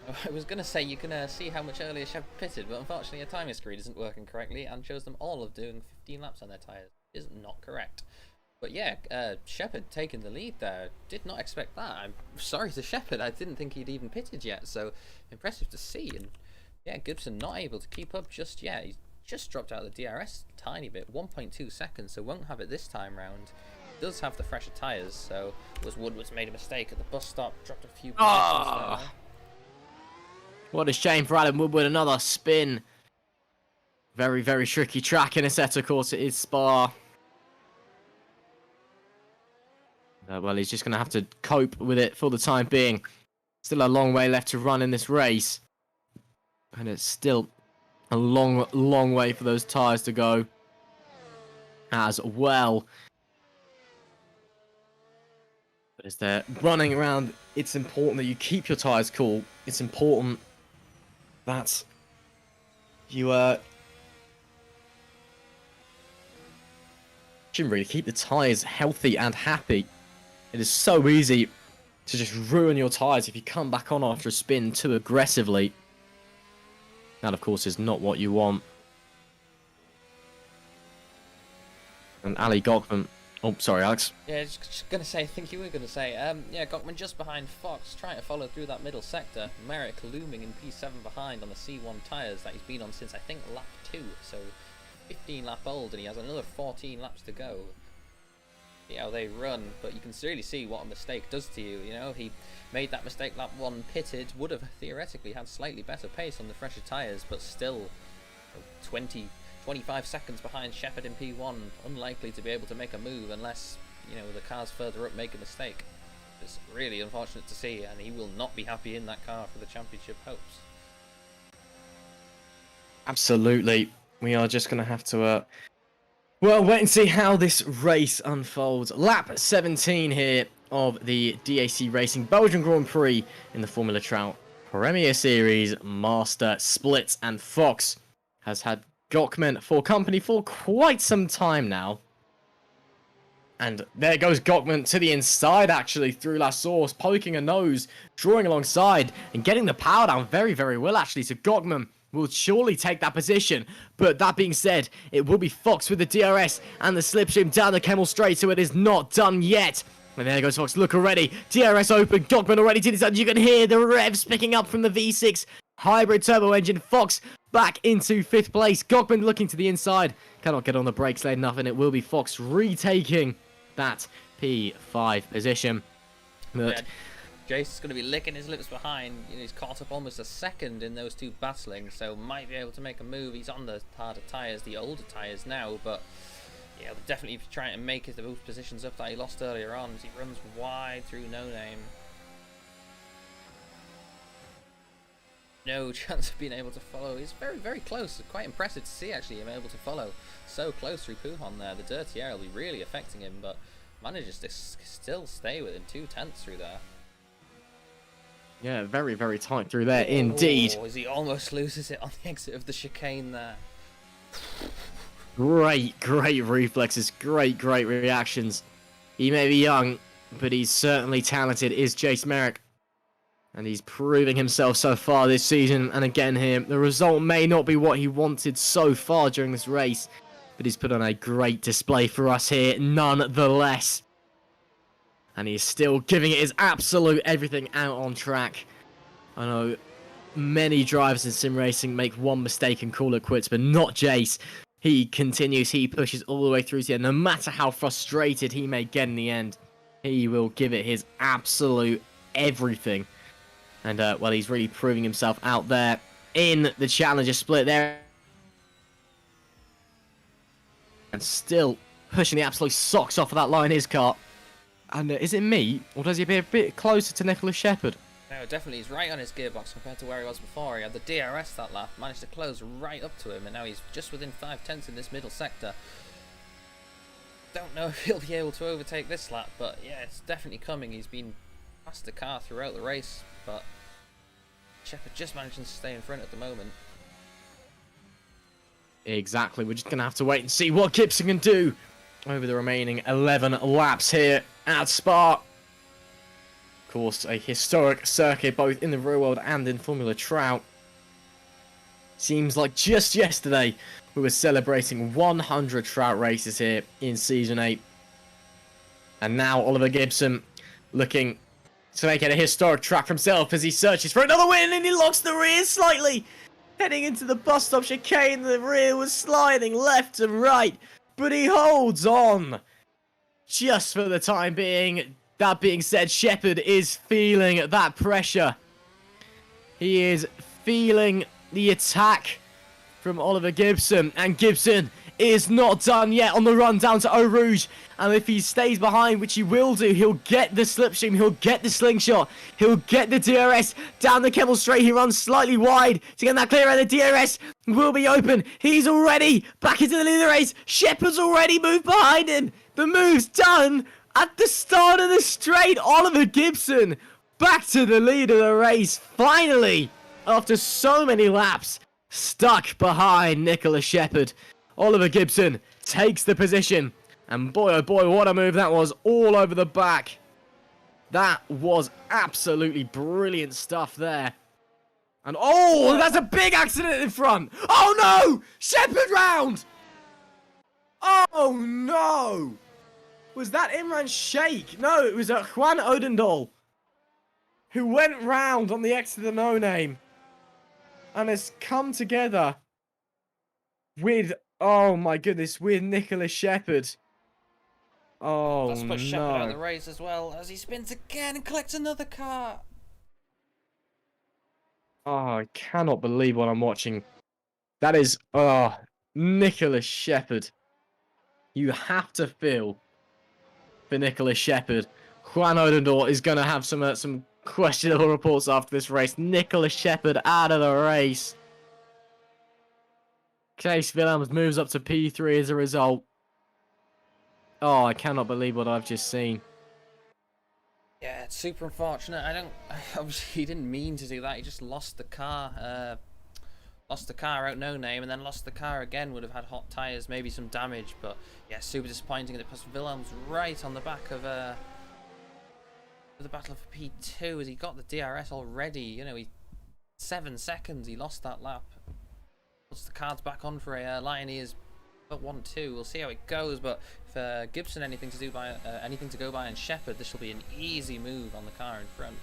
I was going to say you can see how much earlier Shepherd pitted, but unfortunately a timing screen isn't working correctly and shows them all of doing 15 laps on their tyres. Is not correct. But yeah, Shepherd taking the lead there. Did not expect that. I'm sorry to Shepherd. I didn't think he'd even pitted yet, so impressive to see. And yeah, Gibson not able to keep up just yet. He's just dropped out of the DRS a tiny bit, 1.2 seconds, so won't have it this time round. Does have the fresher tyres, so Woodward's made a mistake at the bus stop, dropped a few positions there. What a shame for Adam Woodward. Another spin. Very, very tricky track in Assetto Corsa. It is Spa. Well, he's just going to have to cope with it for the time being. Still a long way left to run in this race. And it's still a long, long way for those tyres to go as well. But as they're running around, it's important that you keep your tyres cool. It's important that you should really keep the tyres healthy and happy. It is so easy to just ruin your tyres if you come back on after a spin too aggressively. That, of course, is not what you want. And Ali Gockman... Oh, sorry, Alex. Yeah, just going to say, I think you were going to say, yeah, Gockman just behind Fox, trying to follow through that middle sector. Merrick looming in P7 behind on the C1 tyres that he's been on since, I think, lap 2. So, 15 lap old, and he has another 14 laps to go. See how they run, but you can really see what a mistake does to you. You know, he made that mistake lap 1, pitted, would have theoretically had slightly better pace on the fresher tyres, but still 25 seconds behind Shepherd in P1, unlikely to be able to make a move unless, you know, the cars further up make a mistake. It's really unfortunate to see, and he will not be happy in that car for the championship hopes. Absolutely. We are just going to have to well, wait and see how this race unfolds. Lap 17 here of the DAC Racing Belgian Grand Prix in the Formula Trout Premier Series Master Splits, and Fox has had Gockman for company for quite some time now. And there goes Gockman to the inside, actually, through La Source, poking a nose, drawing alongside, and getting the power down very, very well, actually. So Gockman will surely take that position. But that being said, it will be Fox with the DRS and the slipstream down the Kemmel Straight, so it is not done yet. And there goes Fox, look already, DRS open, Gockman already to the side. You can hear the revs picking up from the V6 hybrid turbo engine. Fox back into 5th place. Gockman looking to the inside, cannot get on the brakes late enough, and it will be Fox retaking that P5 position. But Jace is going to be licking his lips behind. You know, he's caught up almost a second in those two battling, so might be able to make a move. He's on the harder tyres, the older tyres now, but yeah, we'll definitely be trying to make it those positions up that he lost earlier on as he runs wide through No Name. No chance of being able to follow. He's very, very close. Quite impressive to see, actually, him able to follow so close through Pujon there. The dirty air will be really affecting him, but manages to still stay within 2/10 through there. yeah, very, very tight through there indeed. As he almost loses it on the exit of the chicane there. Great, great reflexes, great reactions. He may be young, but he's certainly talented, is Jace Merrick. And he's proving himself so far this season. And again here, the result may not be what he wanted so far during this race, but he's put on a great display for us here nonetheless. And he's still giving it his absolute everything out on track. I know many drivers in sim racing make one mistake and call it quits, but not Jace. He continues, he pushes all the way through to the end. No matter how frustrated he may get in the end, he will give it his absolute everything. And, well, he's really proving himself out there in the Challenger split there. and still pushing the absolute socks off of that Lioneers car. And is it me, or does he appear a bit closer to Nicholas Shepherd? No, definitely, he's right on his gearbox compared to where he was before. He had the DRS that lap, managed to close right up to him, and now he's just within 5/10 in this middle sector. Don't know if he'll be able to overtake this lap, but yeah, it's definitely coming. He's been past the car throughout the race, but Shepherd just managing to stay in front at the moment. Exactly, we're just going to have to wait and see what Gibson can do over the remaining 11 laps here at Spa. Of course, a historic circuit both in the real world and in Formula Trout. Seems like just yesterday we were celebrating 100 Trout races here in Season 8. And now Oliver Gibson looking to make it a historic track for himself as he searches for another win, and he locks the rear slightly. Heading into the bus stop chicane, the rear was sliding left and right, but he holds on just for the time being. That being said, Shepherd is feeling that pressure. He is feeling the attack from Oliver Gibson, and Gibson is not done yet on the run down to Eau Rouge. And if he stays behind, which he will do, he'll get the slipstream, he'll get the slingshot, he'll get the DRS down the Kemmel Straight. He runs slightly wide to get that clear, and the DRS will be open. He's already back into the lead of the race. Shepherd's already moved behind him. The move's done at the start of the straight. Oliver Gibson back to the lead of the race, finally, after so many laps, stuck behind Nicholas Shepherd. Oliver Gibson takes the position. And boy, oh boy, what a move that was, all over the back. That was absolutely brilliant stuff there. And oh, that's a big accident in front. Oh no! Shepherd round! Oh no! Was that Imran Sheikh? No, it was Juan Odendal, who went round on the X to the no name and has come together with, oh my goodness, with Nicholas Shepherd. Oh, Let's put Shepherd no. out of the race as well as he spins again and collects another car. Oh, I cannot believe what I'm watching. That is, Nicholas Shepherd. You have to feel for Nicholas Shepherd. Juan Odendor is going to have some questionable reports after this race. Nicholas Shepherd out of the race. Case Willems moves up to P3 as a result. Oh, I cannot believe what I've just seen. Yeah, it's super unfortunate. Obviously, he didn't mean to do that. He just lost the car. Lost the car out no name, and then lost the car again. Would have had hot tyres, maybe some damage, but yeah, super disappointing. And it puts Willems right on the back of the battle for P2 as he got the DRS already. You know, 7 seconds. He lost that lap. Puts the cards back on for a Lioneers but 1-2. We'll see how it goes, but if Gibson anything to go by and Shepherd, this will be an easy move on the car in front.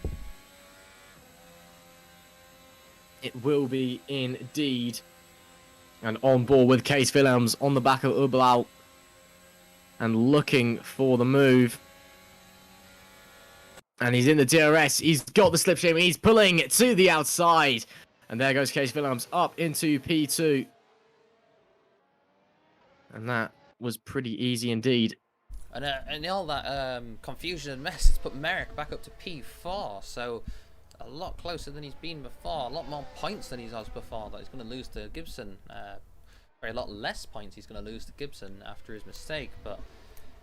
It will be indeed. And on board with Case Willems on the back of Ublau and looking for the move. And he's in the DRS. He's got the slipstream. He's pulling it to the outside. And there goes Case Willems up into P2. And that was pretty easy indeed. And all that confusion and mess, it's put Merrick back up to P4, so a lot closer than he's been before, a lot more points than he's had before that he's going to lose to Gibson. A lot less points he's going to lose to Gibson after his mistake, but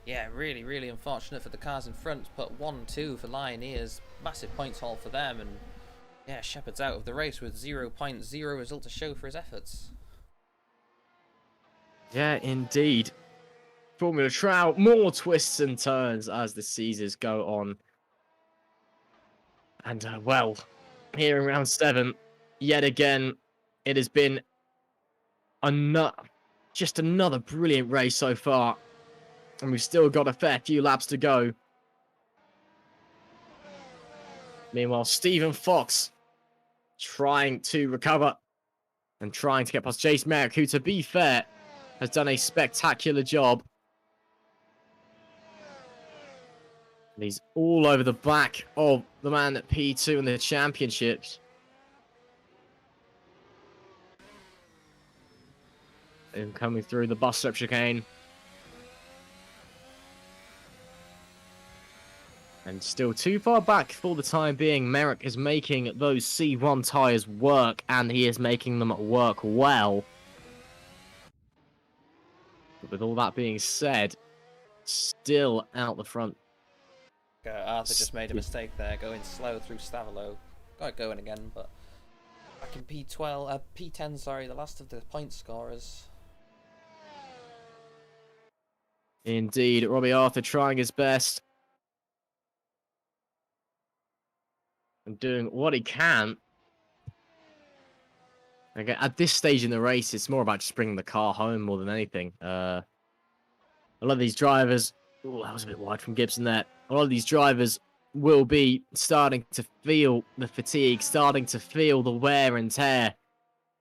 yeah, really, really unfortunate for the cars in front. Put 1-2 for Lioneers, massive points haul for them, and yeah, Shepherd's out of the race with 0 points, 0 result to show for his efforts. Yeah, indeed. Formula Trout, more twists and turns as the seasons go on. And, well, here in round 7, yet again, it has been just another brilliant race so far. And we've still got a fair few laps to go. Meanwhile, Stephen Fox trying to recover and trying to get past Jace Merrick, who, to be fair, has done a spectacular job. And he's all over the back of the man at P2 in the championships. And coming through the bus stop chicane. And still too far back for the time being. Merrick is making those C1 tyres work, and he is making them work well. But with all that being said, still out the front. Arthur just made a mistake there, going slow through Stavolo. Got it going again, but back in P10, sorry, the last of the point scorers. Indeed, Robbie Arthur trying his best. And doing what he can. Okay, at this stage in the race, it's more about just bringing the car home more than anything. A lot of these drivers... Oh, that was a bit wide from Gibson there. A lot of these drivers will be starting to feel the fatigue, starting to feel the wear and tear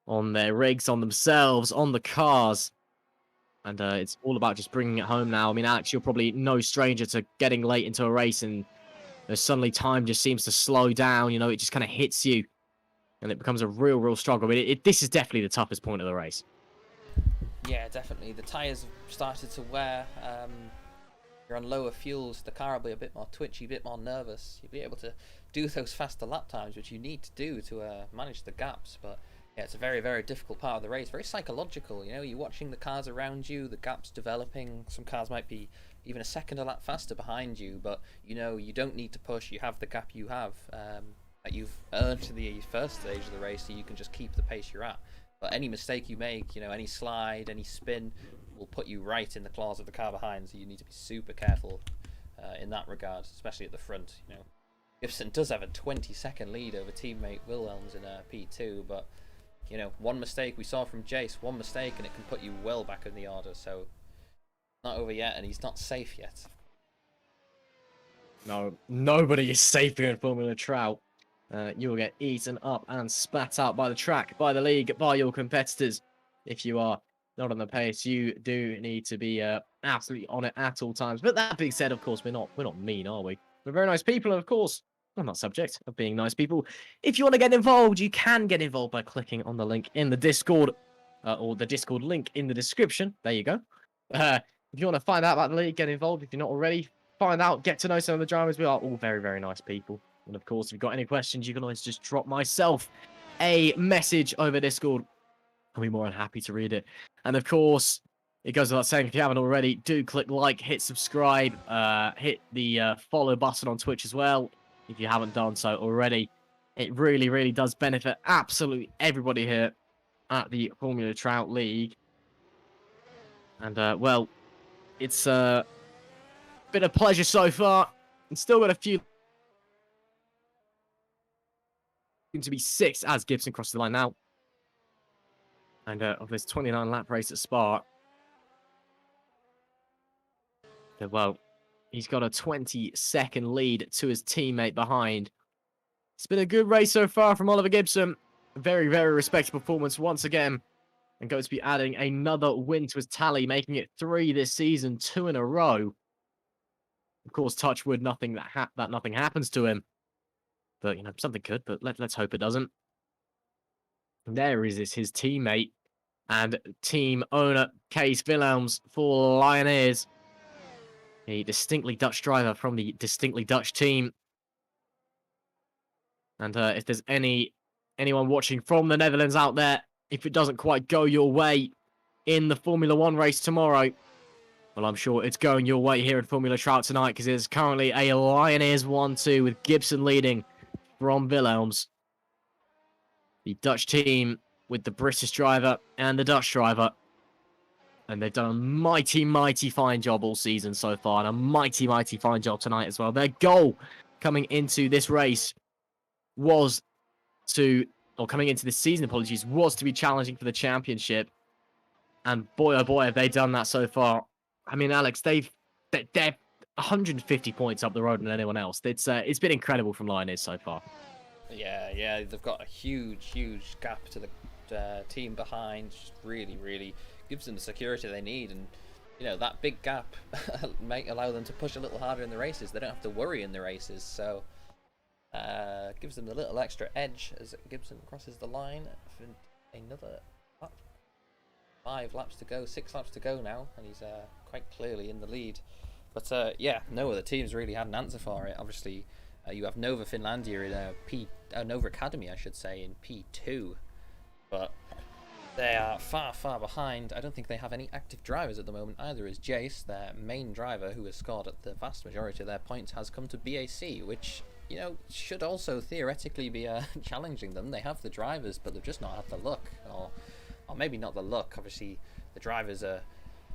on their rigs, on themselves, on the cars. And it's all about just bringing it home now. I mean, Alex, you're probably no stranger to getting late into a race and suddenly time just seems to slow down. You know, it just kind of hits you and it becomes a real struggle. I mean, this is definitely the toughest point of the race. Yeah, definitely. The tyres have started to wear. You're on lower fuels, the car will be a bit more twitchy, a bit more nervous. You'll be able to do those faster lap times, which you need to do to manage the gaps. But yeah, it's a very difficult part of the race. Very psychological, you know. You're watching the cars around you, the gaps developing. Some cars might be even a second a lap faster behind you, but you know you don't need to push. You have the gap you have that you've earned to the first stage of the race, so you can just keep the pace you're at. But any mistake you make, you know, any slide, any spin, will put you right in the claws of the car behind, so you need to be super careful in that regard, especially at the front. You know, Gibson does have a 20-second lead over teammate Wilhelms in P2, but you know, one mistake we saw from Jace, one mistake, and it can put you well back in the order. So not over yet, and he's not safe yet. No, nobody is safe here in Formula Trout. You will get eaten up and spat out by the track, by the league, by your competitors. If you are not on the pace, you do need to be absolutely on it at all times. But that being said, of course, we're not mean, are we? We're very nice people, and of course, I'm not subject of being nice people. If you want to get involved, you can get involved by clicking on the link in the Discord, or the Discord link in the description. There you go. If you want to find out about the league, get involved. If you're not already, find out, get to know some of the drivers. We are all very nice people. And of course, if you've got any questions, you can always just drop myself a message over Discord. I'll be more than happy to read it. And of course, it goes without saying, if you haven't already, do click like, hit subscribe, hit the follow button on Twitch as well, if you haven't done so already. It really does benefit absolutely everybody here at the Formula Trout League. And, well, it's been a pleasure so far. And still got a few to be 6 as Gibson crosses the line now. And of this 29 lap race at Spa, well, he's got a 20-second lead to his teammate behind. It's been a good race so far from Oliver Gibson. Very respectable performance once again. And going to be adding another win to his tally, making it 3 this season, 2 in a row. Of course, touch wood, nothing happens to him. But, you know, something could, but let's hope it doesn't. And there is his teammate and team owner, Kees Wilhelms for Lioneers. A distinctly Dutch driver from the distinctly Dutch team. And if there's anyone watching from the Netherlands out there, if it doesn't quite go your way in the Formula 1 race tomorrow, well, I'm sure it's going your way here in Formula Trout tonight, because there's currently a Lioneers 1-2 with Gibson leading from Wilhelms. The Dutch team with the British driver and the Dutch driver. And they've done a mighty fine job all season so far, and a mighty fine job tonight as well. Their goal coming into this race was to, or coming into this season, apologies, was to be challenging for the championship. And boy, oh boy, have they done that so far. I mean, Alex, they're 150 points up the road than anyone else. It's been incredible from Lioneers so far. Yeah, they've got a huge gap to the team behind. Just really gives them the security they need, and you know that big gap might allow them to push a little harder in the races. They don't have to worry in the races, so gives them a little extra edge as Gibson crosses the line for another lap. 5 laps to go, 6 laps to go now, and he's quite clearly in the lead. But yeah, no other teams really had an answer for it. Obviously, you have Nova Finlandia in Nova Academy, I should say, in P2, but they are far, far behind. I don't think they have any active drivers at the moment either, as Jace, their main driver, who has scored at the vast majority of their points, has come to BAC, which, you know, should also theoretically be challenging them. They have the drivers, but they've just not had the luck, or maybe not the luck. Obviously, the drivers are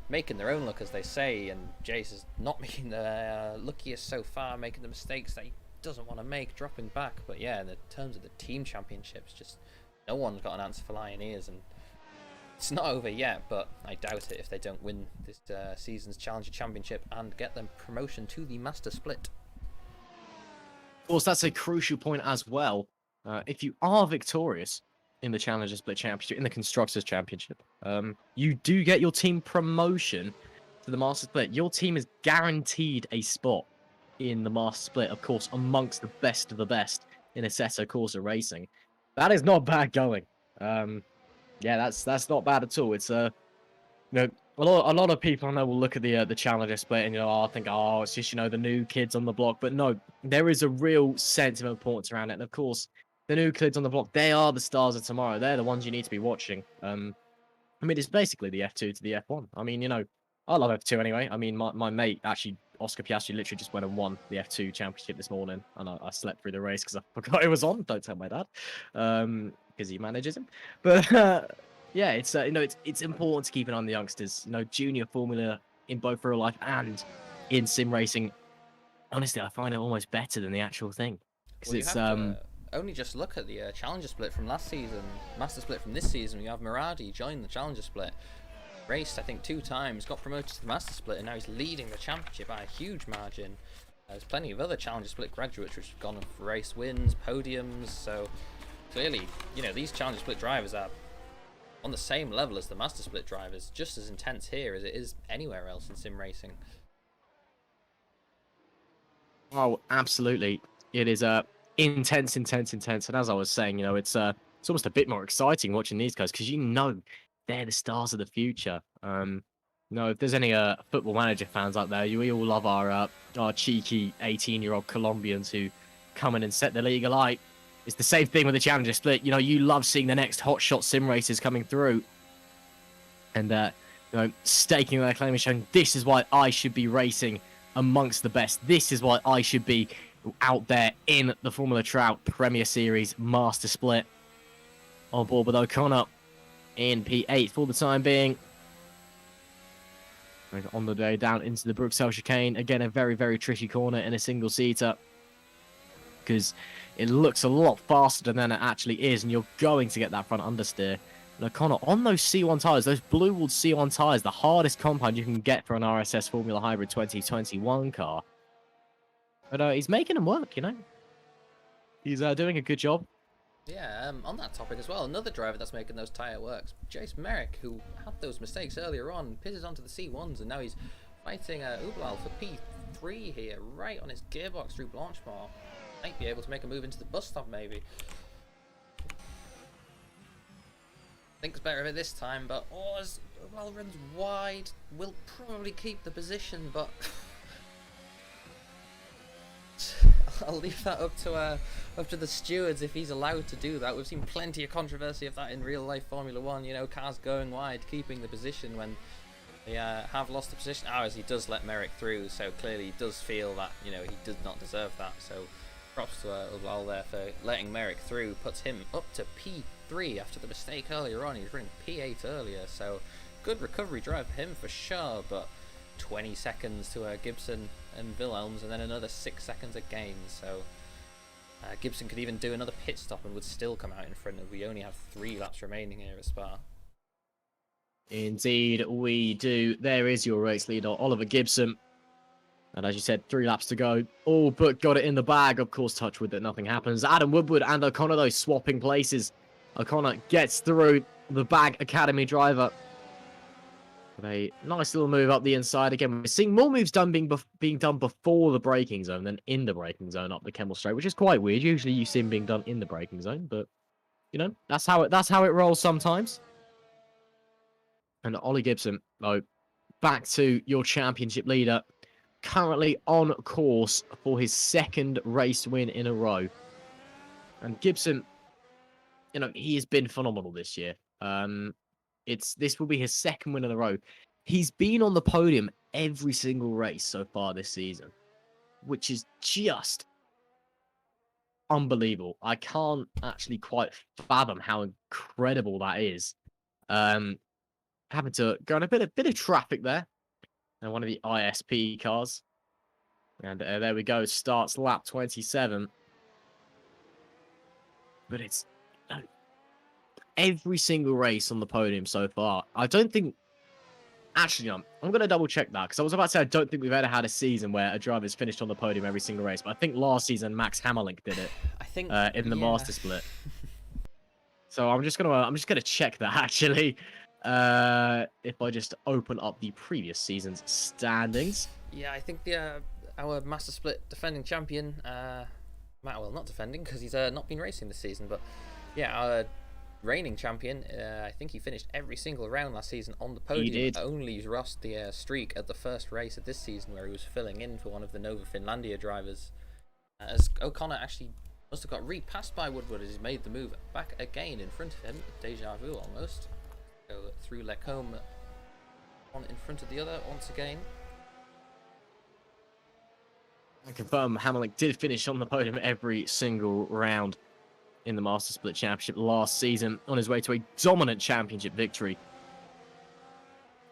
making their own luck, as they say, and Jace is not making the luckiest so far, making the mistakes that he doesn't want to make, dropping back. But yeah, in the terms of the team championships, just no one's got an answer for Lioneers, and it's not over yet, but I doubt it if they don't win this season's Challenger Championship and get them promotion to the Master Split. Of course, that's a crucial point as well. If you are victorious in the Challenger Split Championship, in the Constructors Championship, you do get your team promotion to the Master Split. Your team is guaranteed a spot in the Master Split, of course, amongst the best of the best in Assetto Corsa racing. That is not bad going. Yeah, that's not bad at all. It's you know, a lot of people I know will look at the Challenger Split and think, oh, it's just, you know, the new kids on the block. But no, there is a real sense of importance around it. And of course, the new kids on the block, they are the stars of tomorrow. They're the ones you need to be watching. I mean, it's basically the F2 to the F1. I mean, you know, I love F2 anyway. I mean, my mate, actually, Oscar Piastri, literally just went and won the F2 championship this morning. And I slept through the race because I forgot it was on. Don't tell my dad. Because he manages him. But yeah, it's you know, it's important to keep an eye on the youngsters. You know, junior formula in both real life and in sim racing. Honestly, I find it almost better than the actual thing. Well, it's only just look at the Challenger Split from last season, Master Split from this season. You have Muradi join the Challenger Split, raced I think 2 times, got promoted to the Master Split, and now he's leading the championship by a huge margin. There's plenty of other Challenger Split graduates which have gone on for race wins, podiums. So clearly, you know, these Challenger Split drivers are on the same level as the Master Split drivers, just as intense here as it is anywhere else in sim racing. Oh, absolutely. It is intense. And as I was saying, you know, it's almost a bit more exciting watching these guys because you know they're the stars of the future. You know, if there's any Football Manager fans out there, we all love our cheeky 18-year-old Colombians who come in and set the league alight. It's the same thing with the Challenger Split. You know, you love seeing the next hotshot sim racers coming through and, you know, staking their claim and showing this is why I should be racing amongst the best. This is why I should be out there in the Formula Trout Premier Series Master Split. On board with O'Connor in P8 for the time being. On the way down into the Bruxelles chicane. Again, a very, very tricky corner in a single-seater. Because it looks a lot faster than it actually is, and you're going to get that front understeer. And O'Connor on those C1 tyres, those blue-walled C1 tyres, the hardest compound you can get for an RSS Formula Hybrid 2021 car. But he's making them work, you know. He's doing a good job. Yeah, on that topic as well, another driver that's making those tyre works, Jace Merrick, who had those mistakes earlier on, pisses onto the C1s, and now he's fighting Ublal for P3 here, right on his gearbox through Blanchemont. Might be able to make a move into the bus stop, maybe. Thinks better of it this time, but as Ublal runs wide, will probably keep the position, but I'll leave that up to the stewards if he's allowed to do that. We've seen plenty of controversy of that in real life Formula 1, you know, cars going wide, keeping the position when they have lost the position. As he does let Merrick through, so clearly he does feel that, you know, he did not deserve that. So props to Ublal there for letting Merrick through, puts him up to P3 after the mistake earlier on. He was running P8 earlier, so good recovery drive for him for sure, but 20 seconds to Gibson and Wilhelms, and then another 6 seconds of gain. So Gibson could even do another pit stop and would still come out in front. We only have 3 laps remaining here at Spa. Indeed, we do. There is your race leader, Oliver Gibson. And as you said, 3 laps to go. All but got it in the bag. Of course, touch wood that nothing happens. Adam Woodward and O'Connor, though, swapping places. O'Connor gets through the Bag Academy driver. With a nice little move up the inside. Again, we're seeing more moves being done before the braking zone than in the braking zone up the Kemmel Straight, which is quite weird. Usually you see them being done in the braking zone, but you know, that's how it rolls sometimes. And Ollie Gibson, though, back to your championship leader. currently on course for his second race win in a row. And Gibson, he has been phenomenal this year. This will be his second win in a row. He's been on the podium every single race so far this season, which is just unbelievable. I can't actually quite fathom how incredible that is. Having to go on a bit of traffic there, and one of the ISP cars, and there we go. Starts lap 27, but it's every single race on the podium so far. I don't think. Actually, I'm going to double check that because I was about to say I don't think we've ever had a season where a driver's finished on the podium every single race. But I think last season Max Hammerlink did it. I think in the Master Split. So I'm just gonna check that actually. If I just open up the previous season's standings. Yeah, I think our Master Split defending champion, well, not defending because he's not been racing this season, but yeah, our reigning champion, I think he finished every single round last season on the podium. He did. Only lost the streak at the first race of this season where he was filling in for one of the Nova Finlandia drivers. As O'Connor actually must have got repassed by Woodward as he made the move back again in front of him. Deja vu almost. Go through Lecombe, one in front of the other once again. I confirm Hammerlink did finish on the podium every single round in the Master Split Championship last season, on his way to a dominant championship victory.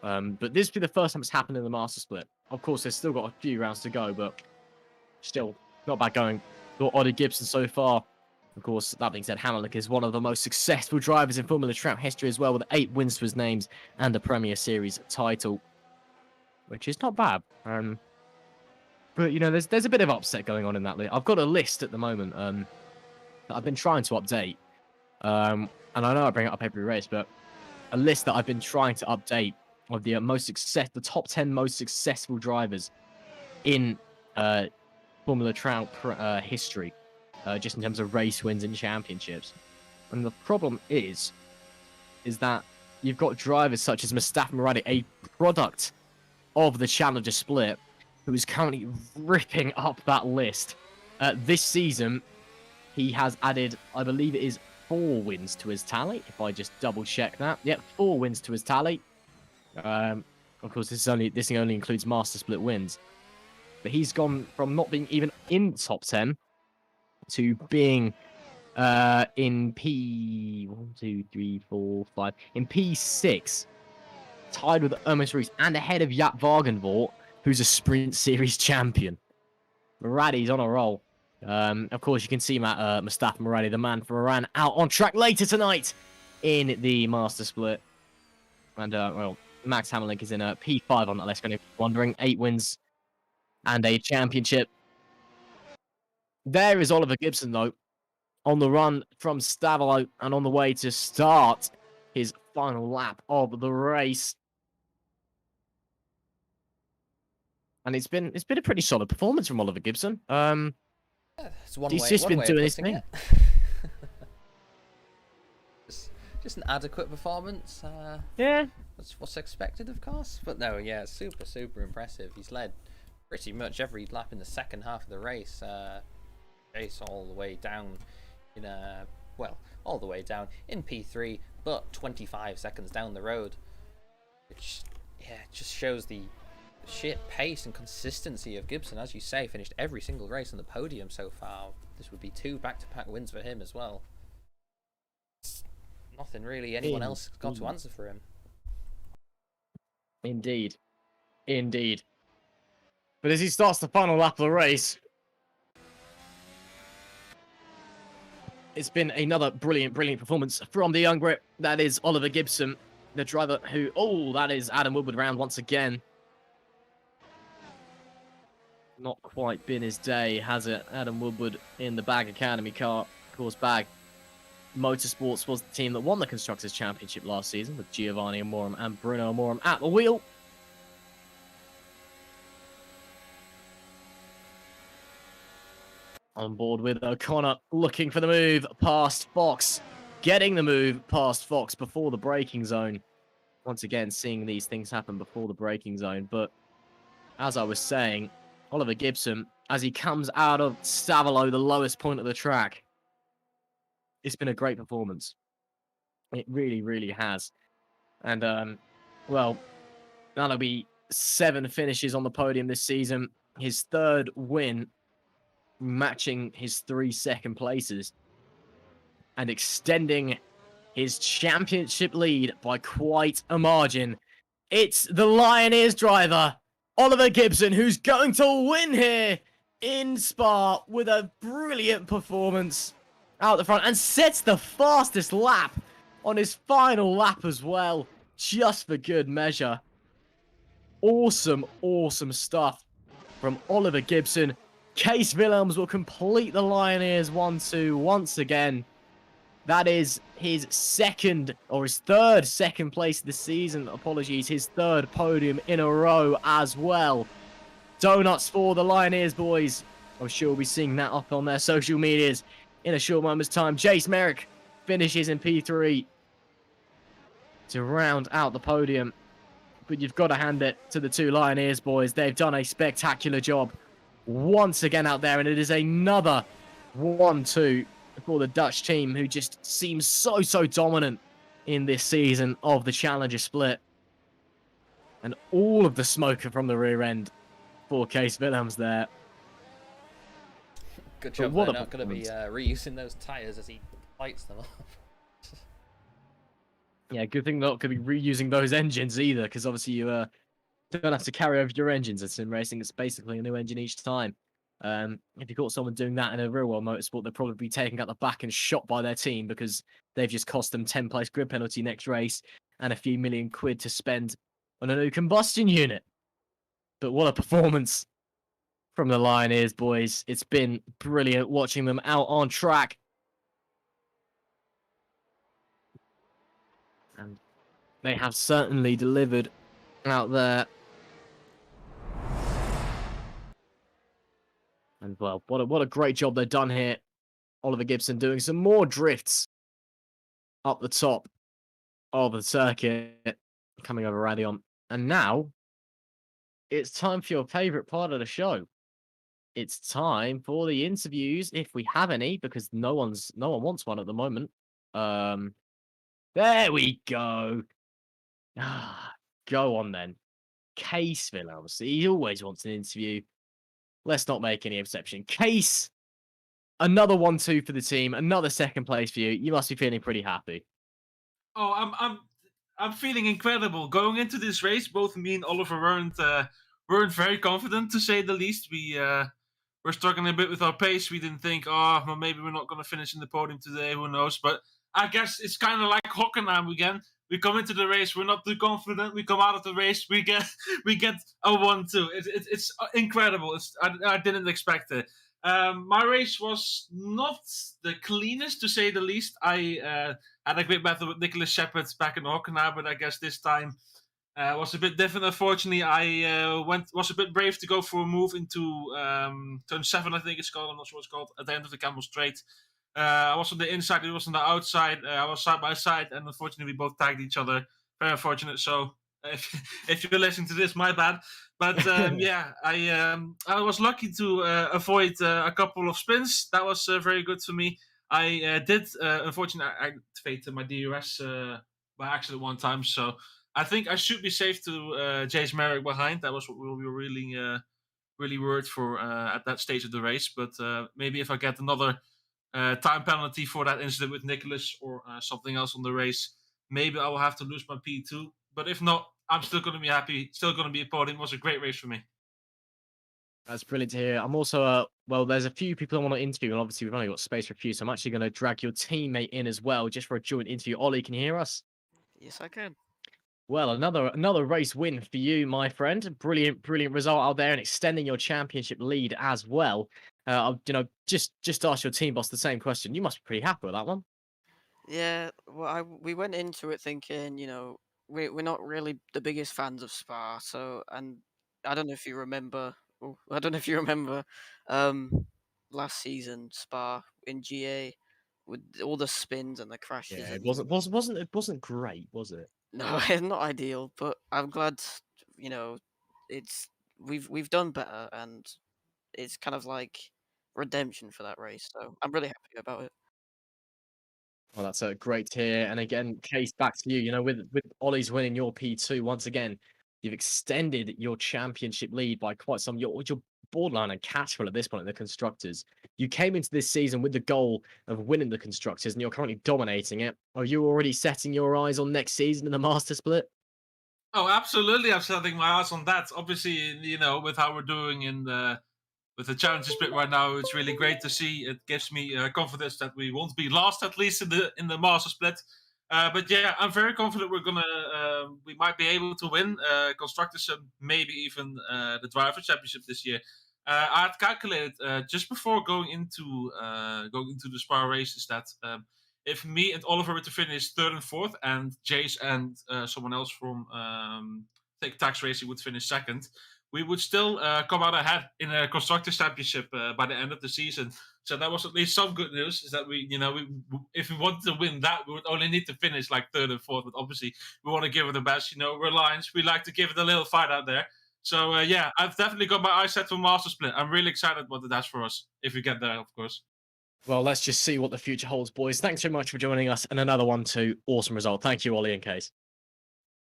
But this will be the first time it's happened in the Master Split. Of course, there's still got a few rounds to go, but still not bad going for Ollie Gibson so far. Of course, that being said, Hammerlink is one of the most successful drivers in Formula Trap history as well, with 8 wins to his names and a Premier Series title, which is not bad. But, there's a bit of upset going on in that list. I've got a list at the moment that I've been trying to update. And I know I bring it up every race, but a list that I've been trying to update of the top 10 most successful drivers in Formula Trout history, just in terms of race wins and championships. And the problem is that you've got drivers such as Mustafa Muradi, a product of the Challenger Split, who is currently ripping up that list. This season, he has added, I believe it is 4 wins to his tally, if I just double check that. Yep, 4 wins to his tally. Of course, this thing only includes Master Split wins. But he's gone from not being even in the top 10 to being in in P6, tied with Ermes Rees and ahead of Jaap Wagenvoort, who's a Sprint Series champion. Muradi's on a roll. Of course, you can see Mustafa Muradi, the man from Iran, out on track later tonight in the Master Split. And, Max Hammerlink is in P5 on that list, if you're wondering. 8 wins and a championship. There is Oliver Gibson, though, on the run from Stavolo and on the way to start his final lap of the race. And it's been a pretty solid performance from Oliver Gibson. He's just been doing his thing. Just an adequate performance. Yeah. That's what's expected, of course. But no, yeah, super impressive. He's led pretty much every lap in the second half of the race. Race all the way down in all the way down in P3, but 25 seconds down the road, which just shows the sheer pace and consistency of Gibson. As you say, finished every single race on the podium so far. This would be 2 back-to-back wins for him as well. Nothing really anyone else has got to answer for him. Indeed. But as he starts the final lap of the race, it's been another brilliant performance from the young Brit. That is Oliver Gibson, the driver who... Oh, that is Adam Woodward round once again. Not quite been his day, has it? Adam Woodward in the Bag Academy car. Of course, Bag Motorsports was the team that won the Constructors' Championship last season, with Giovanni Amorum and Bruno Amorum at the wheel. On board with O'Connor, looking for the move past Fox. Getting the move past Fox before the braking zone. Once again, seeing these things happen before the braking zone. But as I was saying, Oliver Gibson, as he comes out of Savalo, the lowest point of the track. It's been a great performance. It really, really has. And, well, that'll be 7 finishes on the podium this season. His 3rd win, matching his 3 second places. And extending his championship lead by quite a margin. It's the Lioneers driver, Oliver Gibson, who's going to win here in Spa with a brilliant performance out the front and sets the fastest lap on his final lap as well, just for good measure. Awesome, awesome stuff from Oliver Gibson. Case Willems will complete the Lioneers 1-2 once again. That is his 2nd, or his 3rd second place this season. Apologies, his 3rd podium in a row as well. Donuts for the Lioneers, boys. I'm sure we'll be seeing that up on their social medias in a short moment's time. Jace Merrick finishes in P3 to round out the podium. But you've got to hand it to the 2 Lioneers, boys. They've done a spectacular job once again out there, and it is another 1-2 for the Dutch team, who just seems so dominant in this season of the Challenger split. And all of the smoke from the rear end for Case Willems there. Good job. They're not going to be reusing those tyres as he lights them up. Yeah, good thing they're not going to be reusing those engines either, because obviously you don't have to carry over your engines in sim racing. It's basically a new engine each time. If you caught someone doing that in a real world motorsport, they'd probably be taken out the back and shot by their team, because they've just cost them 10-place grid penalty next race and a few million quid to spend on a new combustion unit. But what a performance from the Lioneers, boys. It's been brilliant watching them out on track. And they have certainly delivered out there. And well, what a great job they've done here. Oliver Gibson doing some more drifts up the top of the circuit, coming over Radion. And now it's time for your favourite part of the show. It's time for the interviews, if we have any, because no one wants one at the moment. There we go. Go on then. Caseville, obviously, he always wants an interview. Let's not make any exception. Case, another 1-2 for the team, another 2nd place for you. You must be feeling pretty happy. Oh, I'm feeling incredible. Going into this race, both me and Oliver weren't very confident, to say the least. We're struggling a bit with our pace. We didn't think, well, maybe we're not going to finish in the podium today. Who knows? But I guess it's kind of like Hockenheim again. We come into the race, we're not too confident. We come out of the race, we get a 1-2. It's incredible. I didn't expect it. My race was not the cleanest, to say the least. I had a great battle with Nicholas Shepard back in Hockenheim, but I guess this time was a bit different. Unfortunately, I was a bit brave to go for a move into turn 7, I think it's called. I'm not sure what it's called, at the end of the Camel Straight. I was on the inside, he was on the outside. I was side by side, and unfortunately, we both tagged each other. Very unfortunate. So, if you're listening to this, my bad. But yeah, I was lucky to avoid a couple of spins. That was very good for me. I did, unfortunately, I activated my DRS by accident one time. So I think I should be safe to Jace Merrick behind. That was what we were really worried for at that stage of the race. But maybe if I get another time penalty for that incident with Nicholas or something else on the race, maybe I will have to lose my P2. But if not, I'm still going to be happy. Still going to be a podium. It was a great race for me. That's brilliant to hear. I'm also, well, there's a few people I want to interview, and obviously we've only got space for a few, so I'm actually going to drag your teammate in as well, just for a joint interview. Ollie, can you hear us? Yes, I can. Well, another race win for you, my friend. Brilliant result out there, and extending your championship lead as well. Just ask your team boss the same question. You must be pretty happy with that one. Yeah, well, we went into it thinking, we're not really the biggest fans of Spa, so, and I don't know if you remember, last season Spa in GA with all the spins and the crashes. Yeah, and it wasn't great, was it? No, it's not ideal, but I'm glad, it's we've done better, and it's kind of like redemption for that race. So I'm really happy about it. Well, that's great to hear. And again, Case, back to you. You know, with Ollie's winning your P2 once again, you've extended your championship lead by quite some. You're borderline uncatchable at this point in the constructors. You came into this season with the goal of winning the constructors, and you're currently dominating it. Are you already setting your eyes on next season in the Master Split? Oh, absolutely. I'm setting my eyes on that. Obviously, with how we're doing with the challenger split right now, it's really great to see. It gives me confidence that we won't be lost, at least in the master split. But yeah, I'm very confident we might be able to win constructors and maybe even the driver championship this year. I had calculated just before going into the Spa races that if me and Oliver were to finish third and fourth, and Jace and someone else from Take Tax Racing would finish second, we would still come out ahead in a constructors championship by the end of the season. So that was at least some good news. Is that if we wanted to win that, we would only need to finish like third and fourth. But obviously, we want to give it the best. We're Lions. We like to give it a little fight out there. So yeah, I've definitely got my eyes set for Master Split. I'm really excited what it has for us if we get there, of course. Well, let's just see what the future holds, boys. Thanks so much for joining us, and another one too. Awesome result. Thank you, Ollie and Case.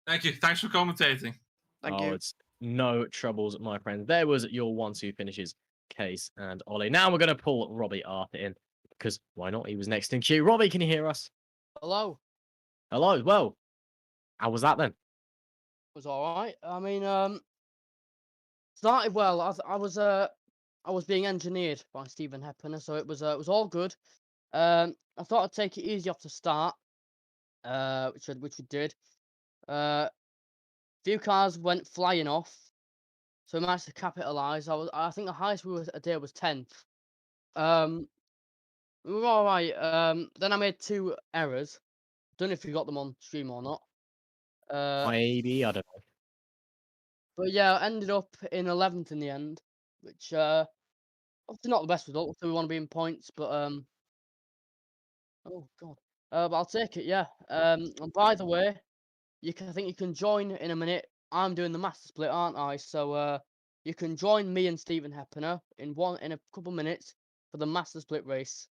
Thank you. Thanks for commentating. Thank you. It's no troubles, my friend. There was your 1-2 finishes, Case and Ollie. Now we're going to pull Robbie Arthur in, because why not? He was next in queue. Robbie, can you hear us? Hello. Hello. Well, how was that then? Was all right. I mean, started well. I was being engineered by Stephen Heppener, so it was all good. I thought I'd take it easy off the start, which we did. Few cars went flying off, so we managed to capitalise. I think the highest we were a day was 10th. We were all right. Then I made 2 errors. Don't know if you got them on stream or not. Maybe, I don't know. But yeah, I ended up in 11th in the end, which obviously not the best result. So we want to be in points, but oh god, but I'll take it. Yeah. And by the way, I think you can join in a minute. I'm doing the master split, aren't I? So you can join me and Stephen Heppener in a couple minutes for the master split race.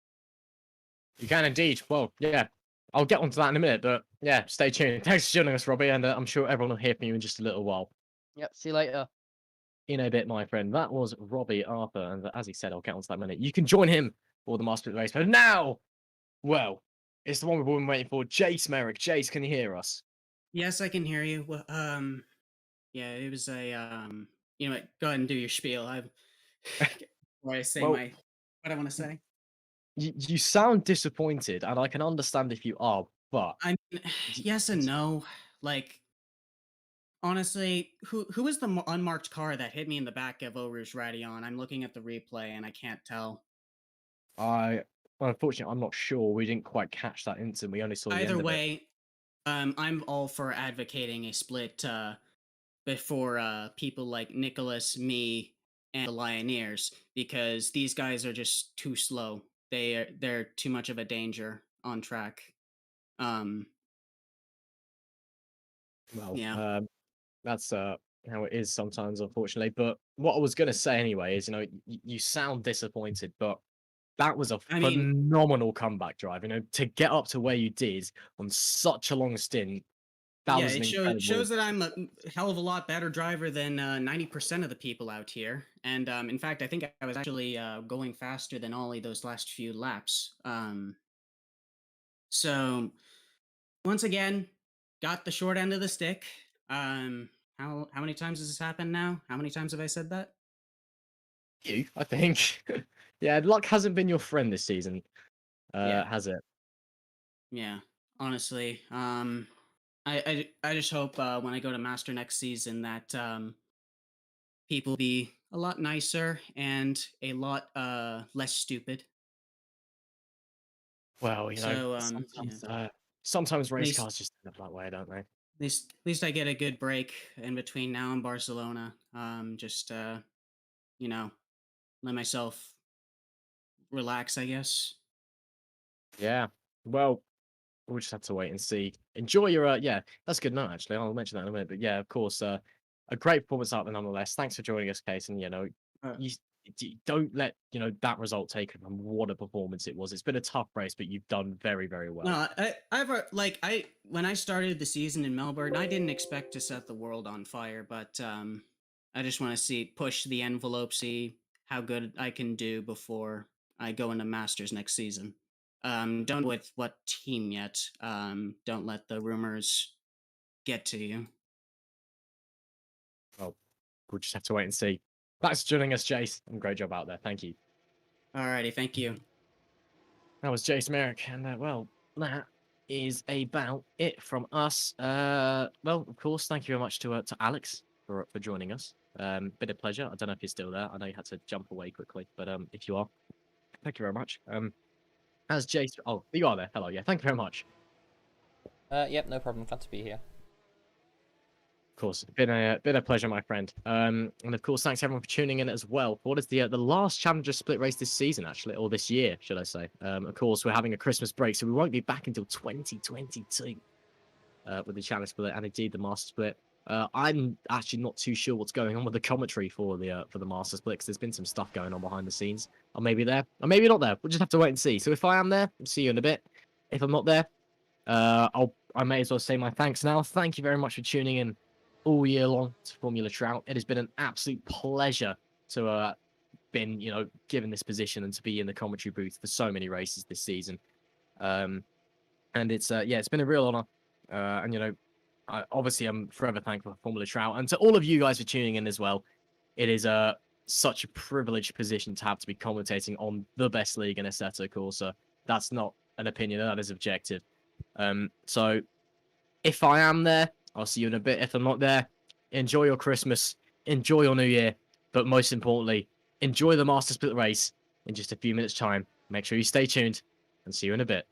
You can indeed. Well, yeah, I'll get onto that in a minute, but yeah, stay tuned. Thanks for joining us, Robbie, and I'm sure everyone will hear from you in just a little while. Yep. See you later. In a bit, my friend. That was Robbie Arthur, and as he said, I'll get onto that in a minute. You can join him for the master split race, but now, well, it's the one we've all been waiting for. Jace Merrick. Jace, can you hear us? Yes, I can hear you. Well, yeah, it was you know what? Go ahead and do your spiel. Before I say Well, what I want to say. You sound disappointed, and I can understand if you are, but I mean, yes and no. Like, honestly, who was the unmarked car that hit me in the back of Eau Rouge Radeon? I'm looking at the replay and I can't tell. Unfortunately, I'm not sure. We didn't quite catch that instant. We only saw the end Either of it. way, I'm all for advocating a split before people like Nicholas, me, and the Lioneers, because these guys are just too slow. They're too much of a danger on track. Well, Yeah. that's how it is sometimes, unfortunately. But what I was going to say anyway is, you sound disappointed, but that was a I mean, phenomenal comeback drive. To get up to where you did on such a long stint, that yeah, was an it incredible. shows that I'm a hell of a lot better driver than 90% of the people out here. And in fact, I think I was actually going faster than Ollie those last few laps. So once again, got the short end of the stick. How many times has this happened now? How many times have I said that? You, I think. Yeah, luck hasn't been your friend this season, Yeah. has it? Yeah, honestly. I just hope when I go to Master next season that people be a lot nicer and a lot less stupid. Well, So sometimes yeah, sometimes at race least cars just end up that way, don't they? at least I get a good break in between now and Barcelona. Just you know, let myself relax, I guess. Yeah. Well, we'll just have to wait and see. Enjoy your yeah, that's a good note actually. I'll mention that in a minute. But yeah, of course, a great performance out there nonetheless. Thanks for joining us, Case. And you don't let that result take it from what a performance it was. It's been a tough race, but you've done very, very well. No, when I started the season in Melbourne, I didn't expect to set the world on fire, but I just want to push the envelope, see how good I can do before I go into Masters next season. Don't with what team yet. Don't let the rumors get to you. Well, we'll just have to wait and see. Thanks for joining us, Jace, and great job out there. Thank you. Alrighty, thank you. That was Jace Merrick, and well, that is about it from us. Well, of course, thank you very much to Alex for joining us. Bit of pleasure. I don't know if you're still there. I know you had to jump away quickly, but if you are, thank you very much. As Jace, oh, you are there. Hello, yeah, thank you very much. Yep, no problem. Glad to be here. Of course, been a pleasure, my friend. And of course, thanks everyone for tuning in as well. What is the last Challenger split race this season, actually, or this year, should I say? Of course, we're having a Christmas break, so we won't be back until 2022 with the Challenger split and indeed the Master split. I'm actually not too sure what's going on with the commentary for the Master split, because there's been some stuff going on behind the scenes. I may be there, or maybe not there. We'll just have to wait and see. So if I am there, I'll see you in a bit. If I'm not there, I may as well say my thanks now. Thank you very much for tuning in all year long to Formula Trout. It has been an absolute pleasure to been given this position and to be in the commentary booth for so many races this season. And it's it's been a real honor. And obviously I'm forever thankful for Formula Trout and to all of you guys for tuning in as well. It is such a privileged position to have to be commentating on the best league in Assetto Corsa. That's not an opinion, that is objective. So if I am there, I'll see you in a bit. If I'm not there, enjoy your Christmas, enjoy your New Year, but most importantly, enjoy the Master Split race in just a few minutes' time. Make sure you stay tuned and see you in a bit.